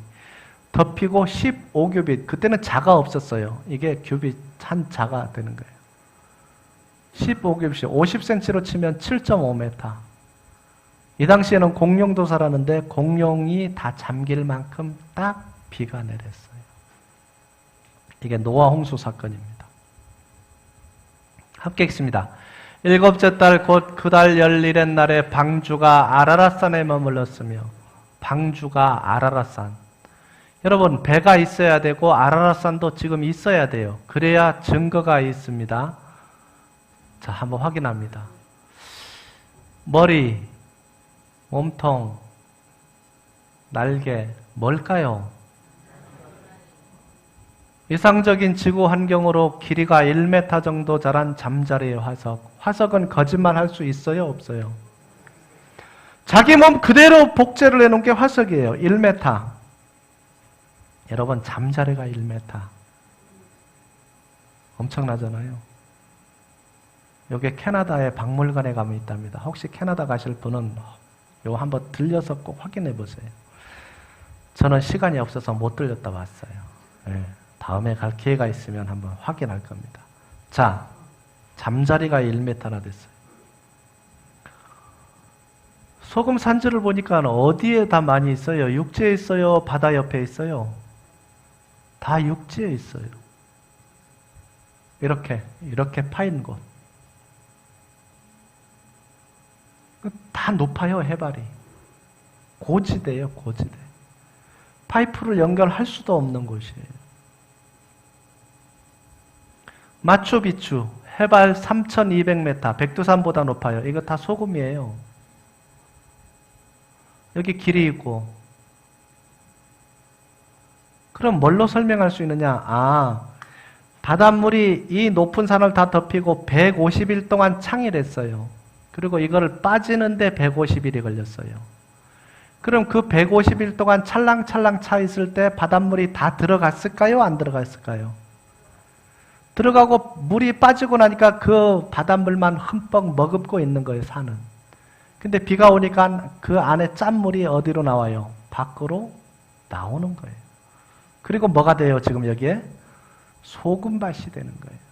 덮이고 15규빗, 그때는 자가 없었어요. 이게 규빗 한 자가 되는 거예요. 15겹씩 50cm로 치면 7.5m. 이 당시에는 공룡도 살았는데 공룡이 다 잠길 만큼 딱 비가 내렸어요. 이게 노아 홍수 사건입니다. 함께 읽습니다. 일곱째 달 곧 그 달 열일의 날에 방주가 아라랏산에 머물렀으며, 방주가 아라랏산. 여러분, 배가 있어야 되고 아라랏산도 지금 있어야 돼요. 그래야 증거가 있습니다. 자, 한번 확인합니다. 머리, 몸통, 날개, 뭘까요? 이상적인 지구 환경으로 길이가 1m 정도 자란 잠자리의 화석. 화석은 거짓말할 수 있어요, 없어요? 자기 몸 그대로 복제를 해놓은 게 화석이에요. 1m. 여러분, 잠자리가 1m. 엄청나잖아요. 여기 캐나다의 박물관에 가면 있답니다. 혹시 캐나다 가실 분은 이거 한번 들려서 꼭 확인해 보세요. 저는 시간이 없어서 못 들렸다 왔어요. 네, 다음에 갈 기회가 있으면 한번 확인할 겁니다. 자, 잠자리가 1m나 됐어요. 소금 산지를 보니까 어디에 다 많이 있어요? 육지에 있어요? 바다 옆에 있어요? 다 육지에 있어요. 이렇게 파인 곳. 다 높아요, 해발이. 고지대예요, 고지대. 파이프를 연결할 수도 없는 곳이에요. 마추픽추, 해발 3,200m, 백두산보다 높아요. 이거 다 소금이에요. 여기 길이 있고. 그럼 뭘로 설명할 수 있느냐? 바닷물이 이 높은 산을 다 덮이고 150일 동안 창일했어요. 그리고 이거를 빠지는데 150일이 걸렸어요. 그럼 그 150일 동안 찰랑찰랑 차 있을 때 바닷물이 다 들어갔을까요? 안 들어갔을까요? 들어가고 물이 빠지고 나니까 그 바닷물만 흠뻑 머금고 있는 거예요, 산은. 근데 비가 오니까 그 안에 짠물이 어디로 나와요? 밖으로 나오는 거예요. 그리고 뭐가 돼요, 지금 여기에? 소금밭이 되는 거예요.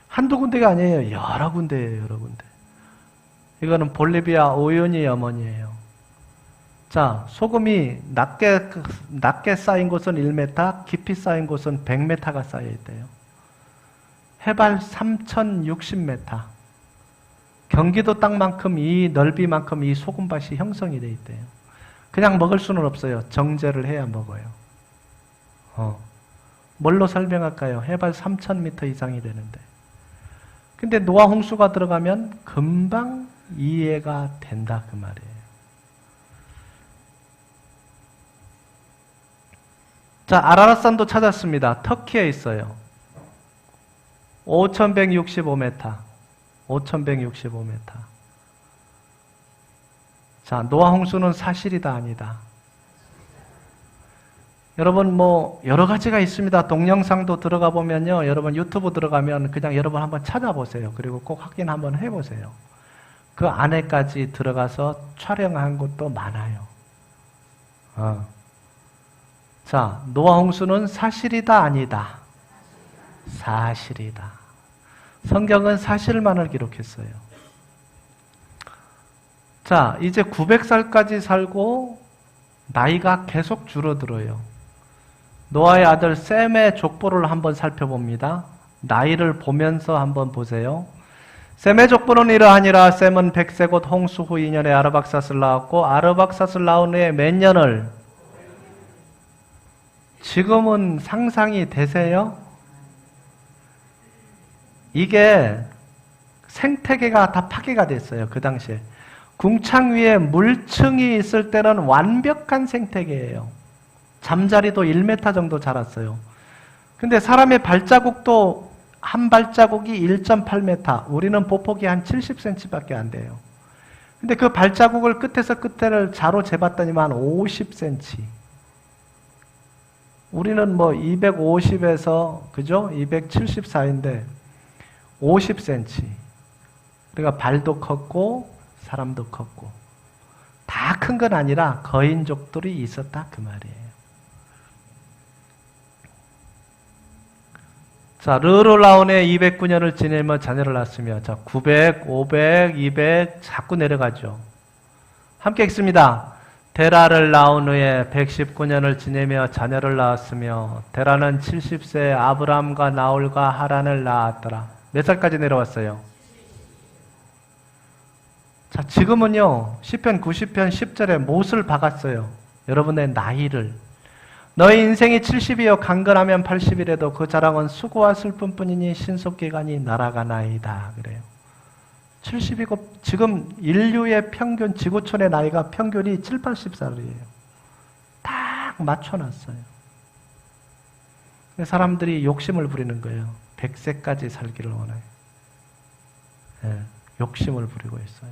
한두 군데가 아니에요. 여러 군데예요, 여러 군데. 이거는 볼리비아 오요니 염원이에요. 자, 소금이 낮게 쌓인 곳은 1m, 깊이 쌓인 곳은 100m가 쌓여 있대요. 해발 3,060m. 경기도 땅만큼 이 넓이만큼 이 소금밭이 형성이 돼 있대요. 그냥 먹을 수는 없어요. 정제를 해야 먹어요. 뭘로 설명할까요? 해발 3,000m 이상이 되는데. 근데 노아 홍수가 들어가면 금방 이해가 된다, 그 말이에요. 자, 아라랏산도 찾았습니다. 터키에 있어요. 5,165m. 5,165m. 자, 노아 홍수는 사실이다, 아니다? 여러분, 여러 가지가 있습니다. 동영상도 들어가 보면요. 여러분, 유튜브 들어가면 그냥 여러분 한번 찾아보세요. 그리고 꼭 확인 한번 해보세요. 그 안에까지 들어가서 촬영한 것도 많아요. 자, 노아 홍수는 사실이다, 아니다? 사실이다. 성경은 사실만을 기록했어요. 자, 이제 900살까지 살고 나이가 계속 줄어들어요. 노아의 아들 셈의 족보를 한번 살펴봅니다. 나이를 보면서 한번 보세요. 셈의 족보는 이러하니라. 셈은 100세 곧 홍수 후 2년에 아르박삿을 낳았고, 아르박삿을 낳은 후에 몇 년을? 지금은 상상이 되세요? 이게 생태계가 다 파괴가 됐어요, 그 당시에. 궁창 위에 물층이 있을 때는 완벽한 생태계예요. 잠자리도 1m 정도 자랐어요. 근데 사람의 발자국도 한 발자국이 1.8m, 우리는 보폭이 한 70cm밖에 안 돼요. 근데 그 발자국을 끝에서 끝에를 자로 재봤더니만 50cm. 우리는 250에서, 그죠? 270 사이인데 50cm. 그러니까 발도 컸고 사람도 컸고. 다 큰 건 아니라 거인족들이 있었다, 그 말이에요. 자, 르를 나온에 209년을 지내며 자녀를 낳았으며, 자, 900, 500, 200 자꾸 내려가죠. 함께 읽습니다. 데라를 낳은 후에 119년을 지내며 자녀를 낳았으며, 데라는 70세 아브람과 나홀과 하란을 낳았더라. 몇 살까지 내려왔어요? 자, 지금은요, 시편 90편 10절에 못을 박았어요. 여러분의 나이를. 너희 인생이 70이요 강건하면 80이라도 그 자랑은 수고와 슬픔뿐이니 신속기간이 날아가나이다. 그래요. 70이고 지금 인류의 평균 지구촌의 나이가 평균이 7, 80살이에요. 딱 맞춰놨어요. 사람들이 욕심을 부리는 거예요. 100세까지 살기를 원해요. 네, 욕심을 부리고 있어요.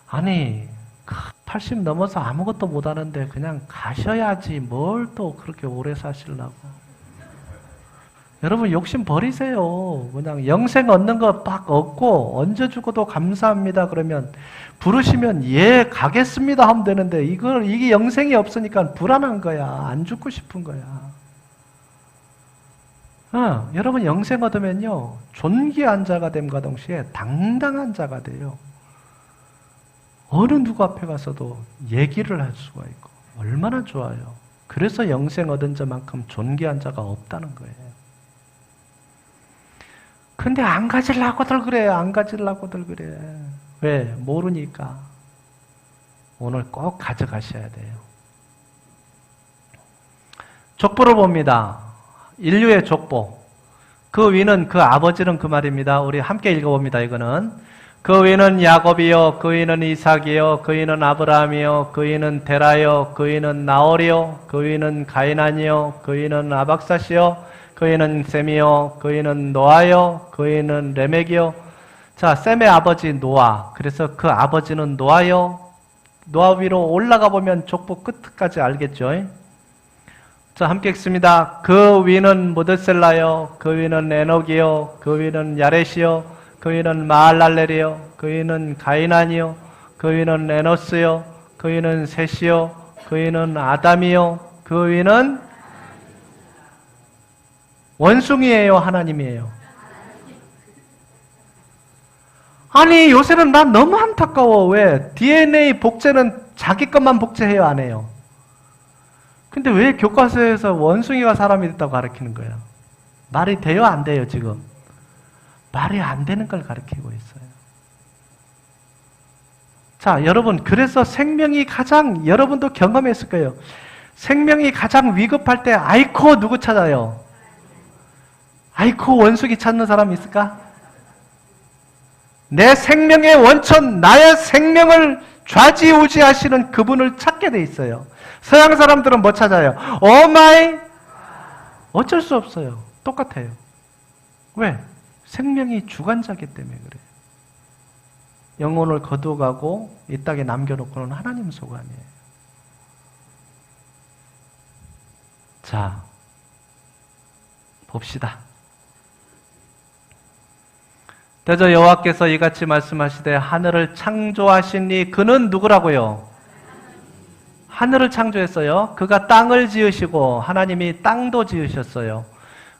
아니 80 넘어서 아무것도 못하는데 그냥 가셔야지 뭘 또 그렇게 오래 사시려고. 여러분 욕심 버리세요. 그냥 영생 얻는 거 딱 얻고 언제 죽어도 감사합니다 그러면 부르시면 예 가겠습니다 하면 되는데 이게 영생이 없으니까 불안한 거야. 안 죽고 싶은 거야. 여러분 영생 얻으면요 존귀한 자가 됨과 동시에 당당한 자가 돼요. 어느 누구 앞에 가서도 얘기를 할 수가 있고 얼마나 좋아요. 그래서 영생 얻은 자만큼 존귀한 자가 없다는 거예요. 근데 안 가지려고들 그래. 안 가지려고들 그래. 왜? 모르니까. 오늘 꼭 가져가셔야 돼요. 족보를 봅니다. 인류의 족보. 그 위는 그 아버지는 그 말입니다. 우리 함께 읽어봅니다. 이거는 그 위는 야곱이요, 그 위는 이삭이요, 그 위는 아브라함이요, 그 위는 데라요, 그 위는 나홀이요, 그 위는 가이난이요, 그 위는 아박사시요, 그 위는 셈이요, 그 위는 노아요, 그 위는 레멕이요. 자, 셈의 아버지 노아. 그래서 그 아버지는 노아요. 노아 위로 올라가 보면 족보 끝까지 알겠죠? 자, 함께 읽습니다. 그 위는 모드셀라요, 그 위는 에녹이요, 그 위는 야렛이요, 그 위는 마할랄렐이요, 그 위는 가이난이요, 그 위는 에노스요, 그 위는 셋이요, 그 위는 아담이요, 그 위는 원숭이에요, 하나님이에요. 아니 요새는 난 너무 안타까워. 왜? DNA 복제는 자기 것만 복제해요, 안 해요? 근데 왜 교과서에서 원숭이가 사람이 됐다고 가르치는 거예요? 말이 돼요, 안 돼요, 지금? 말이 안 되는 걸 가르치고 있어요. 자, 여러분, 그래서 생명이 가장, 여러분도 경험했을 거예요. 생명이 가장 위급할 때, 아이코 누구 찾아요? 아이코 원숭이 찾는 사람 있을까? 내 생명의 원천, 나의 생명을 좌지우지하시는 그분을 찾게 돼 있어요. 서양 사람들은 뭐 찾아요? 오마이! 어쩔 수 없어요. 똑같아요. 왜? 생명이 주관자기 때문에 그래요. 영혼을 거두어가고 이 땅에 남겨놓고는 하나님 소관이에요. 자, 봅시다. 대저 여호와께서 이같이 말씀하시되 하늘을 창조하시니 그는 누구라고요? 하늘을 창조했어요. 그가 땅을 지으시고 하나님이 땅도 지으셨어요.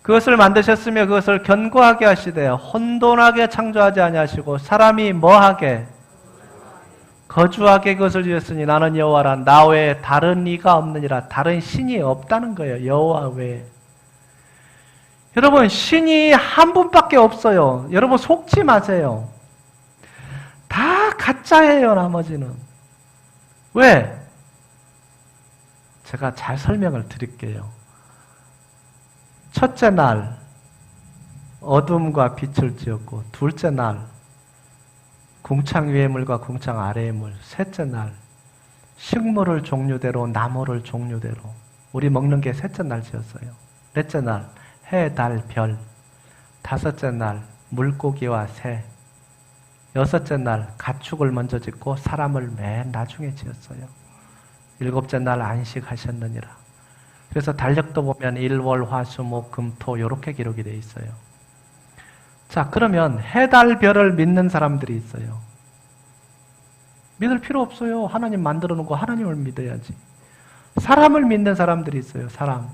그것을 만드셨으며 그것을 견고하게 하시되 혼돈하게 창조하지 아니하시고 사람이 뭐하게? 거주하게 그것을 지었으니 나는 여호와라. 나 외에 다른 이가 없느니라. 다른 신이 없다는 거예요. 여호와 외에. 여러분 신이 한 분밖에 없어요. 여러분 속지 마세요. 다 가짜예요, 나머지는. 왜? 제가 잘 설명을 드릴게요. 첫째 날 어둠과 빛을 지었고, 둘째 날 궁창 위의 물과 궁창 아래의 물, 셋째 날 식물을 종류대로 나무를 종류대로, 우리 먹는 게 셋째 날 지었어요. 넷째 날 해, 달, 별, 다섯째 날 물고기와 새, 여섯째 날 가축을 먼저 짓고 사람을 맨 나중에 지었어요. 일곱째 날 안식하셨느니라. 그래서 달력도 보면 일월, 화, 수, 목, 금, 토 이렇게 기록이 되어 있어요. 자, 그러면 해, 달, 별을 믿는 사람들이 있어요. 믿을 필요 없어요. 하나님 만들어 놓은 거 하나님을 믿어야지. 사람을 믿는 사람들이 있어요. 사람.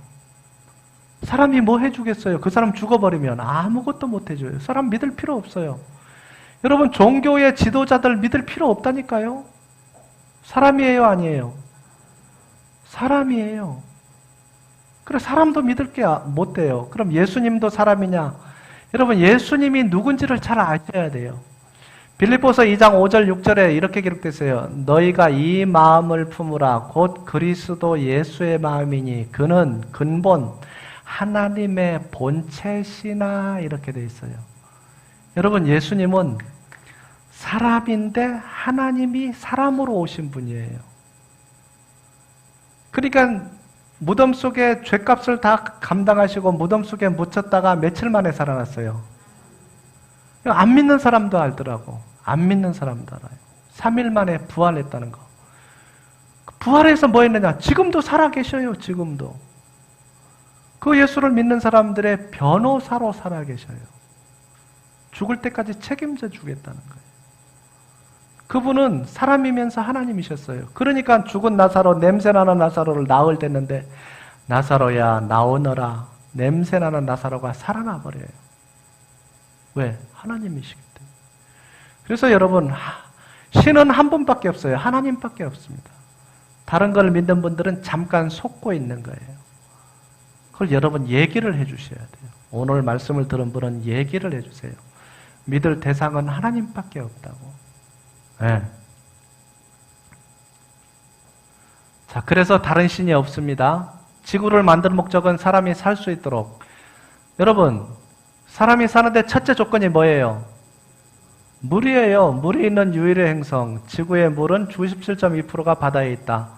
사람이 뭐 해주겠어요? 그 사람 죽어버리면 아무것도 못 해줘요. 사람 믿을 필요 없어요. 여러분, 종교의 지도자들 믿을 필요 없다니까요. 사람이에요, 아니에요? 사람이에요. 그래, 사람도 믿을 게 못 돼요. 그럼 예수님도 사람이냐? 여러분, 예수님이 누군지를 잘 아셔야 돼요. 빌립보서 2장 5절 6절에 이렇게 기록됐어요. 너희가 이 마음을 품으라. 곧 그리스도 예수의 마음이니 그는 근본 하나님의 본체시나, 이렇게 돼 있어요. 여러분, 예수님은 사람인데 하나님이 사람으로 오신 분이에요. 그러니까 무덤 속에 죄값을 다 감당하시고 무덤 속에 묻혔다가 며칠 만에 살아났어요. 안 믿는 사람도 알더라고. 안 믿는 사람도 알아요. 3일 만에 부활했다는 거. 부활해서 뭐 했느냐? 지금도 살아계셔요. 지금도. 그 예수를 믿는 사람들의 변호사로 살아계셔요. 죽을 때까지 책임져 주겠다는 거예요. 그분은 사람이면서 하나님이셨어요. 그러니까 죽은 나사로, 냄새나는 나사로를 나을 댔는데 나사로야 나오너라. 냄새나는 나사로가 살아나 버려요. 왜? 하나님이시기 때문에. 그래서 여러분, 신은 한 분밖에 없어요. 하나님밖에 없습니다. 다른 걸 믿는 분들은 잠깐 속고 있는 거예요. 그걸 여러분 얘기를 해주셔야 돼요. 오늘 말씀을 들은 분은 얘기를 해주세요. 믿을 대상은 하나님밖에 없다고. 네. 자, 그래서 다른 신이 없습니다. 지구를 만든 목적은 사람이 살 수 있도록. 여러분, 사람이 사는데 첫째 조건이 뭐예요? 물이에요. 물이 있는 유일의 행성. 지구의 물은 97.2%가 바다에 있다.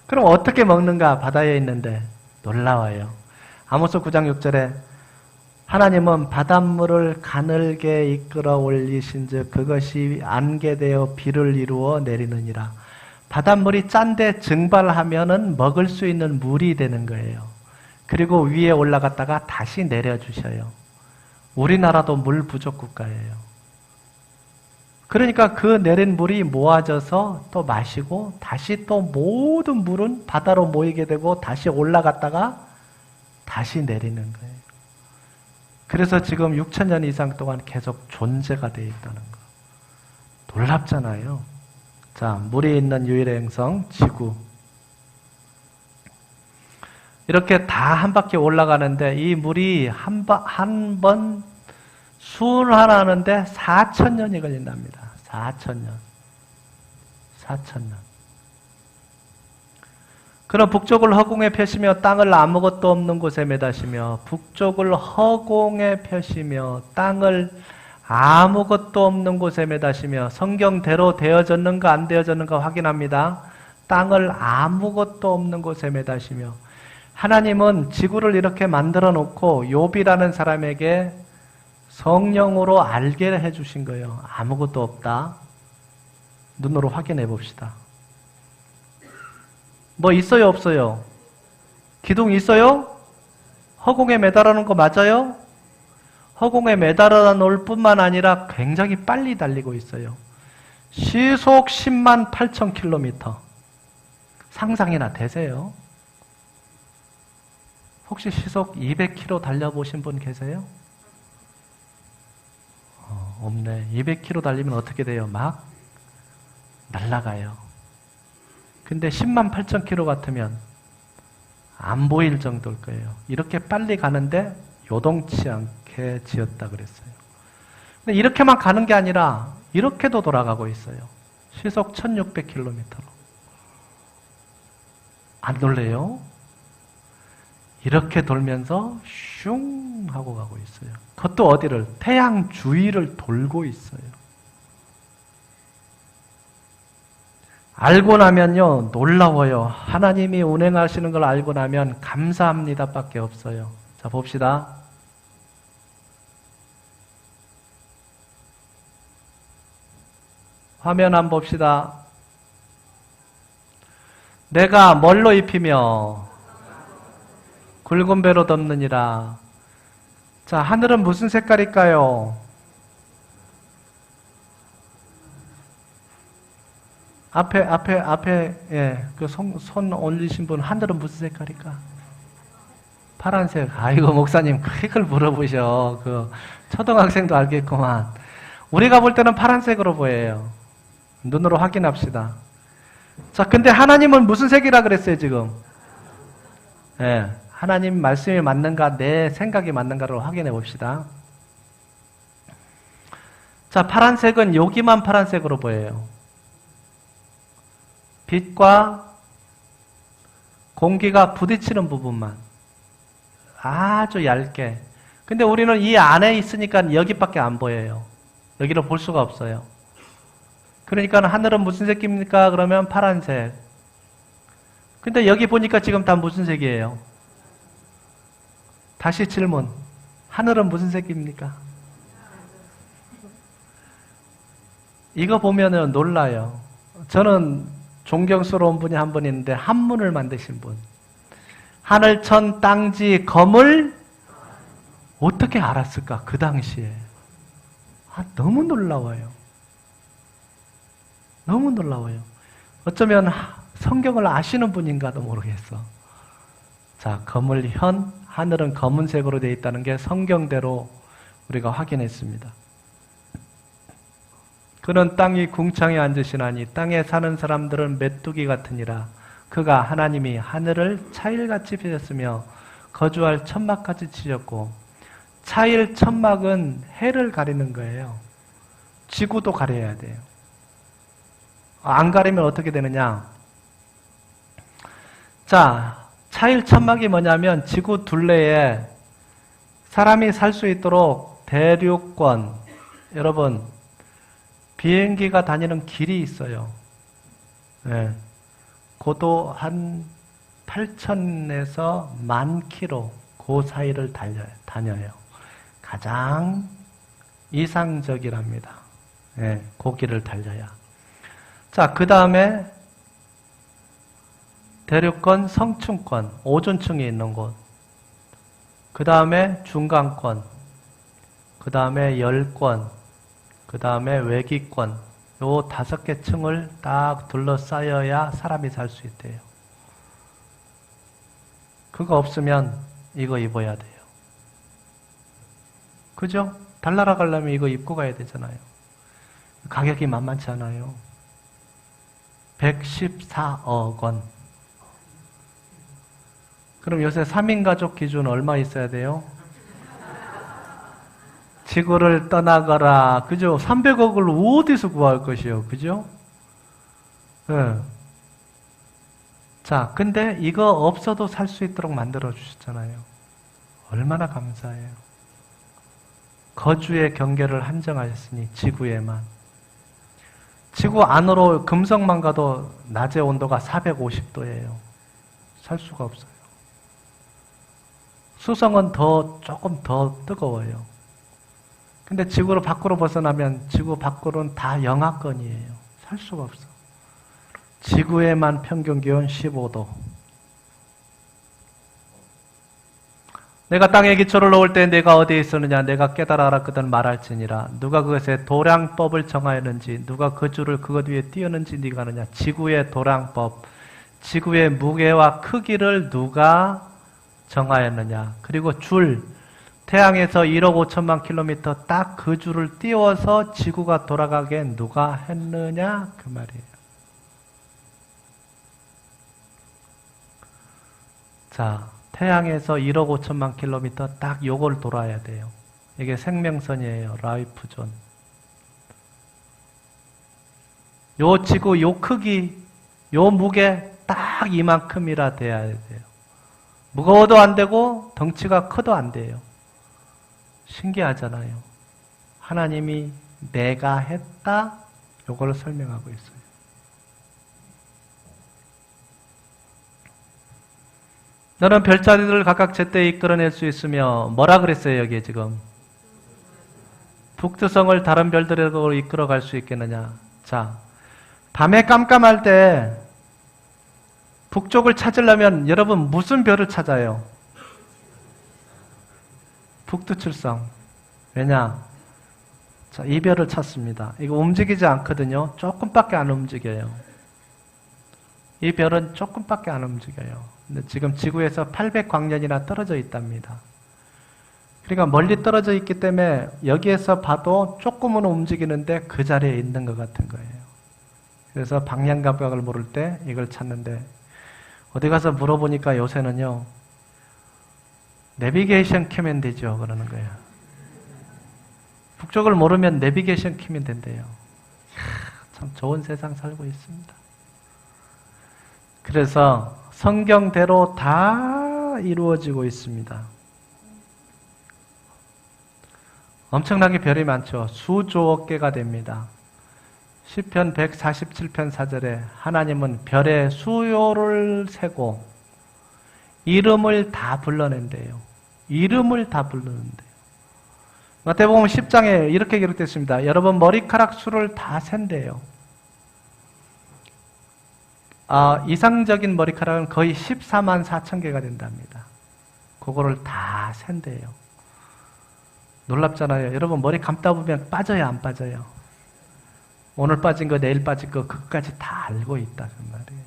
그럼 어떻게 먹는가? 바다에 있는데. 놀라워요. 아모스 9장 6절에 하나님은 바닷물을 가늘게 이끌어 올리신즉 그것이 안개되어 비를 이루어 내리느니라. 바닷물이 짠데 증발하면은 먹을 수 있는 물이 되는 거예요. 그리고 위에 올라갔다가 다시 내려주셔요. 우리나라도 물 부족 국가예요. 그러니까 그 내린 물이 모아져서 또 마시고 다시 또 모든 물은 바다로 모이게 되고 다시 올라갔다가 다시 내리는 거예요. 그래서 지금 6,000년 이상 동안 계속 존재가 되어 있다는 거. 놀랍잖아요. 자, 물이 있는 유일의 행성, 지구. 이렇게 다 한 바퀴 올라가는데 이 물이 한 번 순환하는데 4,000년이 걸린답니다. 4,000년. 4,000년. 그럼 북쪽을 허공에 펴시며 땅을 아무것도 없는 곳에 매다시며 북쪽을 허공에 펴시며 땅을 아무것도 없는 곳에 매다시며 성경대로 되어졌는가 안 되어졌는가 확인합니다. 땅을 아무것도 없는 곳에 매다시며 하나님은 지구를 이렇게 만들어 놓고 욥이라는 사람에게 성령으로 알게 해주신 거예요. 아무것도 없다. 눈으로 확인해 봅시다. 뭐 있어요, 없어요? 기둥 있어요? 허공에 매달아 놓은 거 맞아요? 허공에 매달아 놓을 뿐만 아니라 굉장히 빨리 달리고 있어요. 시속 10만 8천 킬로미터. 상상이나 되세요? 혹시 시속 200km 달려보신 분 계세요? 없네. 200km 달리면 어떻게 돼요? 막 날아가요. 근데 10만 8천 킬로 같으면 안 보일 정도일 거예요. 이렇게 빨리 가는데 요동치 않게 지었다 그랬어요. 근데 이렇게만 가는 게 아니라 이렇게도 돌아가고 있어요. 시속 1600km로. 안 놀래요? 이렇게 돌면서 슝 하고 가고 있어요. 그것도 어디를? 태양 주위를 돌고 있어요. 알고 나면요, 놀라워요. 하나님이 운행하시는 걸 알고 나면 감사합니다 밖에 없어요. 자, 봅시다. 화면 한번 봅시다. 내가 뭘로 입히며 굵은 배로 덮느니라. 자, 하늘은 무슨 색깔일까요? 앞에, 예, 그 손 올리신 분, 하늘은 무슨 색깔일까? 파란색. 아이고, 목사님, 그걸 물어보셔. 초등학생도 알겠구만. 우리가 볼 때는 파란색으로 보여요. 눈으로 확인합시다. 자, 근데 하나님은 무슨 색이라 그랬어요, 지금? 예, 하나님 말씀이 맞는가, 내 생각이 맞는가를 확인해 봅시다. 자, 파란색은 여기만 파란색으로 보여요. 빛과 공기가 부딪히는 부분만. 아주 얇게. 근데 우리는 이 안에 있으니까 여기밖에 안 보여요. 여기를 볼 수가 없어요. 그러니까 하늘은 무슨 색입니까? 그러면 파란색. 근데 여기 보니까 지금 다 무슨 색이에요? 다시 질문. 하늘은 무슨 색입니까? 이거 보면은 놀라요. 저는 존경스러운 분이 한 분 있는데 한문을 만드신 분. 하늘, 천, 땅지, 검을 어떻게 알았을까? 그 당시에. 너무 놀라워요. 너무 놀라워요. 어쩌면 성경을 아시는 분인가도 모르겠어. 자, 검을 현, 하늘은 검은색으로 되어 있다는 게 성경대로 우리가 확인했습니다. 그는 땅이 궁창에 앉으시나니 땅에 사는 사람들은 메뚜기 같으니라. 그가 하나님이 하늘을 차일같이 펴셨으며 거주할 천막같이 치셨고, 차일 천막은 해를 가리는 거예요. 지구도 가려야 돼요. 안 가리면 어떻게 되느냐? 자, 차일 천막이 뭐냐면 지구 둘레에 사람이 살 수 있도록 대륙권, 여러분, 비행기가 다니는 길이 있어요. 네. 고도 한 8,000에서 10,000km 그 사이를 다녀요. 가장 이상적이랍니다. 네, 그 길을 달려야. 자, 그 다음에 대륙권, 성층권, 오존층에 있는 곳. 그 다음에 중간권. 그 다음에 열권. 그 다음에 외기권. 요 5개 층을 딱 둘러싸여야 사람이 살 수 있대요. 그거 없으면 이거 입어야 돼요. 그죠? 달나라 가려면 이거 입고 가야 되잖아요. 가격이 만만치 않아요. 114억 원. 그럼 요새 3인 가족 기준 얼마 있어야 돼요? 지구를 떠나거라. 그죠? 300억을 어디서 구할 것이요? 그죠? 네. 자, 근데 이거 없어도 살 수 있도록 만들어 주셨잖아요. 얼마나 감사해요. 거주의 경계를 한정하셨으니 지구에만. 지구 안으로 금성만 가도 낮의 온도가 450도예요. 살 수가 없어요. 수성은 조금 더 뜨거워요. 근데 지구로 밖으로 벗어나면 지구 밖으로는 다 영하권이에요. 살 수가 없어. 지구에만 평균 기온 15도. 내가 땅에 기초를 놓을 때 내가 어디에 있었느냐? 내가 깨달아 알았거든 말할지니라. 누가 그것의 도량법을 정하였는지, 누가 그 줄을 그것 위에 띄었는지 네가 아느냐? 지구의 도량법, 지구의 무게와 크기를 누가 정하였느냐? 그리고 줄, 태양에서 1억 5천만 킬로미터 딱 그 줄을 띄워서 지구가 돌아가게 누가 했느냐? 그 말이에요. 자, 태양에서 1억 5천만 킬로미터 딱 요걸 돌아야 돼요. 이게 생명선이에요. 라이프존. 요 지구 요 크기, 요 무게 딱 이만큼이라 돼야 돼요. 무거워도 안 되고 덩치가 커도 안 돼요. 신기하잖아요. 하나님이 내가 했다, 요걸 설명하고 있어요. 너는 별자리들을 각각 제때에 이끌어낼 수 있으며, 뭐라 그랬어요, 여기에 지금? 북두성을 다른 별들에도 이끌어갈 수 있겠느냐? 자, 밤에 깜깜할 때 북쪽을 찾으려면 여러분 무슨 별을 찾아요? 북두칠성. 왜냐? 자, 이 별을 찾습니다. 이거 움직이지 않거든요. 조금밖에 안 움직여요. 이 별은 조금밖에 안 움직여요. 근데 지금 지구에서 800광년이나 떨어져 있답니다. 그러니까 멀리 떨어져 있기 때문에 여기에서 봐도 조금은 움직이는데 그 자리에 있는 것 같은 거예요. 그래서 방향 감각을 모를 때 이걸 찾는데 어디 가서 물어보니까 요새는요 내비게이션 켜면 되죠 그러는 거예요. 북쪽을 모르면 내비게이션 켜면 된대요. 참 좋은 세상 살고 있습니다. 그래서 성경대로 다 이루어지고 있습니다. 엄청나게 별이 많죠. 수조억 개가 됩니다. 시편 147편 4절에 하나님은 별의 수요를 세고 이름을 다 불러낸대요. 이름을 다 불러낸대요. 마태복음 10장에 이렇게 기록됐습니다. 여러분 머리카락 수를 다 센대요. 이상적인 머리카락은 거의 14만 4천 개가 된답니다. 그거를 다 센대요. 놀랍잖아요. 여러분 머리 감다 보면 빠져요, 안 빠져요? 오늘 빠진 거, 내일 빠진 거, 그것까지 다 알고 있다 그 말이에요.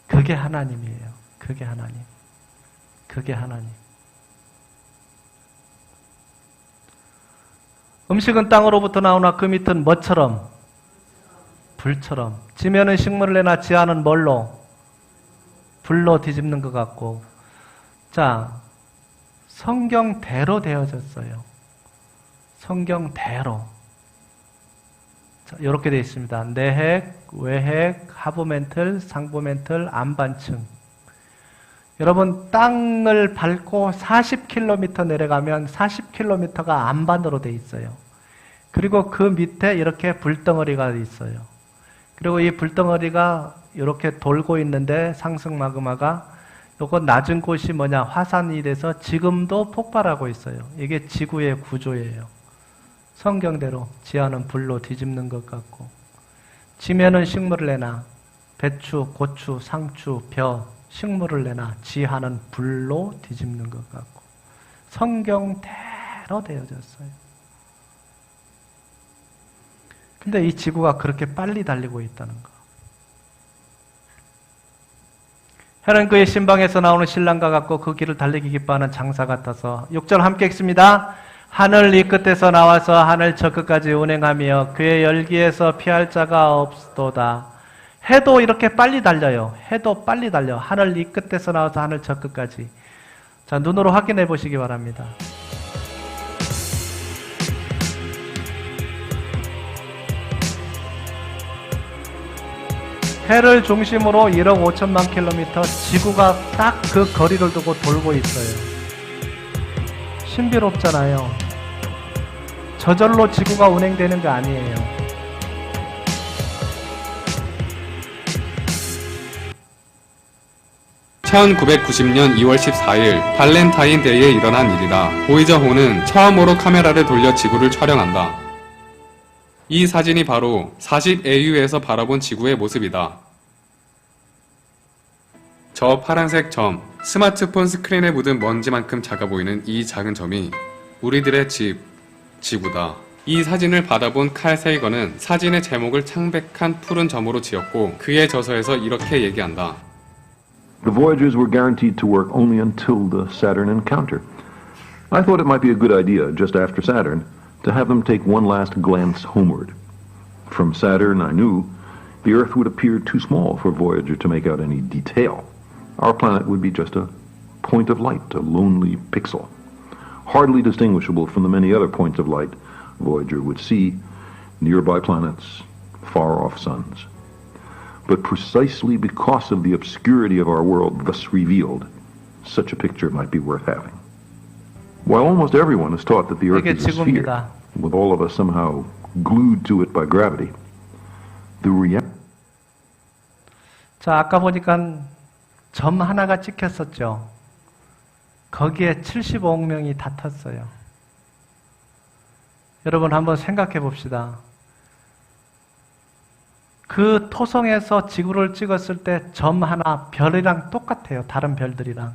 그게 하나님이에요. 그게 하나님. 그게 하나님. 음식은 땅으로부터 나오나 그 밑은 뭐처럼? 불처럼. 지면은 식물을 내나 지하는 뭘로? 불로 뒤집는 것 같고. 자, 성경대로 되어졌어요. 성경대로. 자, 이렇게 되어 있습니다. 내핵, 외핵, 하부멘틀, 상부멘틀, 안반층. 여러분 땅을 밟고 40km 내려가면 40km가 안반으로 되어 있어요. 그리고 그 밑에 이렇게 불덩어리가 있어요. 그리고 이 불덩어리가 이렇게 돌고 있는데 상승 마그마가 요거 낮은 곳이 뭐냐? 화산이 돼서 지금도 폭발하고 있어요. 이게 지구의 구조예요. 성경대로 지하는 불로 뒤집는 것 같고 지면은 식물을 내나 배추, 고추, 상추, 벼 식물을 내나 지하는 불로 뒤집는 것 같고 성경대로 되어졌어요. 근데 이 지구가 그렇게 빨리 달리고 있다는 거. 해는 그의 신방에서 나오는 신랑과 같고 그 길을 달리기 기뻐하는 장사 같아서 6절 함께 읽습니다. 하늘 이 끝에서 나와서 하늘 저 끝까지 운행하며 그의 열기에서 피할 자가 없도다. 해도 이렇게 빨리 달려요. 해도 빨리 달려. 하늘 이 끝에서 나와서 하늘 저 끝까지. 자, 눈으로 확인해 보시기 바랍니다. 해를 중심으로 1억 5천만 킬로미터 지구가 딱 그 거리를 두고 돌고 있어요. 신비롭잖아요. 저절로 지구가 운행되는 게 아니에요. (1990년 2월 14일) 발렌타인데이에 일어난 일이다. 보이저 호는 처음으로 카메라를 돌려 지구를 촬영한다. 이 사진이 바로 40AU에서 바라본 지구의 모습이다. 저 파란색 점, 스마트폰 스크린에 묻은 먼지만큼 작아 보이는 이 작은 점이 우리들의 집, 지구다. 이 사진을 받아본 칼 세이건은 사진의 제목을 창백한 푸른 점으로 지었고 그의 저서에서 이렇게 얘기한다. The Voyagers were guaranteed to work only until the Saturn encounter. I thought it might be a good idea, just after Saturn, to have them take one last glance homeward. From Saturn, I knew the Earth would appear too small for Voyager to make out any detail. Our planet would be just a point of light, a lonely pixel, hardly distinguishable from the many other points of light Voyager would see, nearby planets, far-off suns. But precisely because of the obscurity of our world thus revealed, such a picture might be worth having. While almost everyone is taught that the Earth is a sphere, with all of us somehow glued to it by gravity, the reality... 자, 아까 보니까 점 하나가 찍혔었죠. 거기에 75억 명이 다 탔어요. 여러분 한번 생각해 봅시다. 그 토성에서 지구를 찍었을 때 점 하나 별이랑 똑같아요. 다른 별들이랑.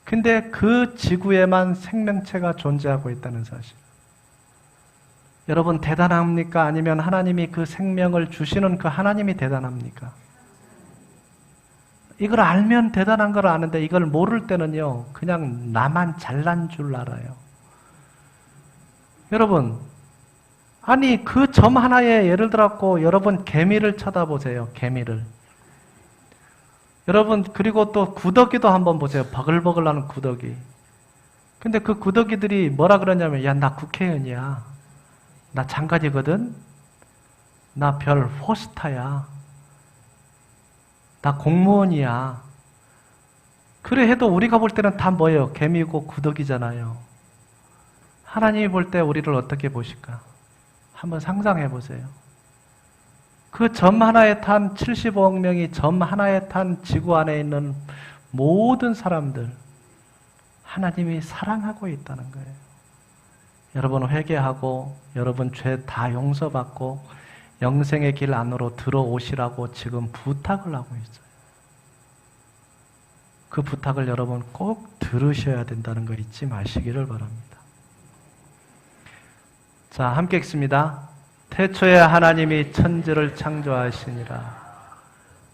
근데 그 지구에만 생명체가 존재하고 있다는 사실. 여러분 대단합니까? 아니면 하나님이 그 생명을 주시는 그 하나님이 대단합니까? 이걸 알면 대단한 걸 아는데 이걸 모를 때는요, 그냥 나만 잘난 줄 알아요. 여러분, 아니 그 점 하나에 예를 들었고 여러분 개미를 쳐다보세요. 개미를. 여러분 그리고 또 구더기도 한번 보세요. 버글버글하는 구더기. 근데 그 구더기들이 뭐라 그러냐면 야, 나 국회의원이야. 나 장관이거든. 나 별 포스타야. 나 공무원이야. 그래 해도 우리가 볼 때는 다 뭐예요? 개미고 구더기잖아요. 하나님이 볼 때 우리를 어떻게 보실까? 한번 상상해 보세요. 그 점 하나에 탄 75억 명이 점 하나에 탄 지구 안에 있는 모든 사람들, 하나님이 사랑하고 있다는 거예요. 여러분 회개하고 여러분 죄 다 용서받고 영생의 길 안으로 들어오시라고 지금 부탁을 하고 있어요. 그 부탁을 여러분 꼭 들으셔야 된다는 거 잊지 마시기를 바랍니다. 자, 함께 읽습니다. 태초에 하나님이 천지를 창조하시니라.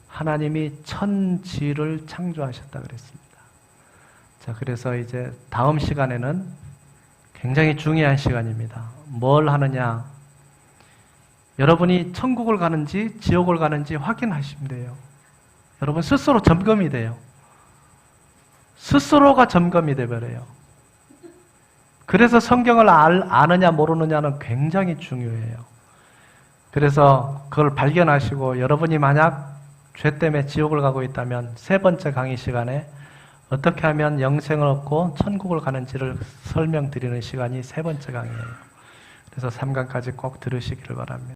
하나님이 천지를 창조하셨다 그랬습니다. 자, 그래서 이제 다음 시간에는 굉장히 중요한 시간입니다. 뭘 하느냐? 여러분이 천국을 가는지 지옥을 가는지 확인하시면 돼요. 여러분 스스로 점검이 돼요. 스스로가 점검이 돼버려요. 그래서 성경을 아느냐 모르느냐는 굉장히 중요해요. 그래서 그걸 발견하시고 여러분이 만약 죄 때문에 지옥을 가고 있다면 세 번째 강의 시간에 어떻게 하면 영생을 얻고 천국을 가는지를 설명드리는 시간이 세 번째 강의예요. 그래서 3강까지 꼭 들으시기를 바랍니다.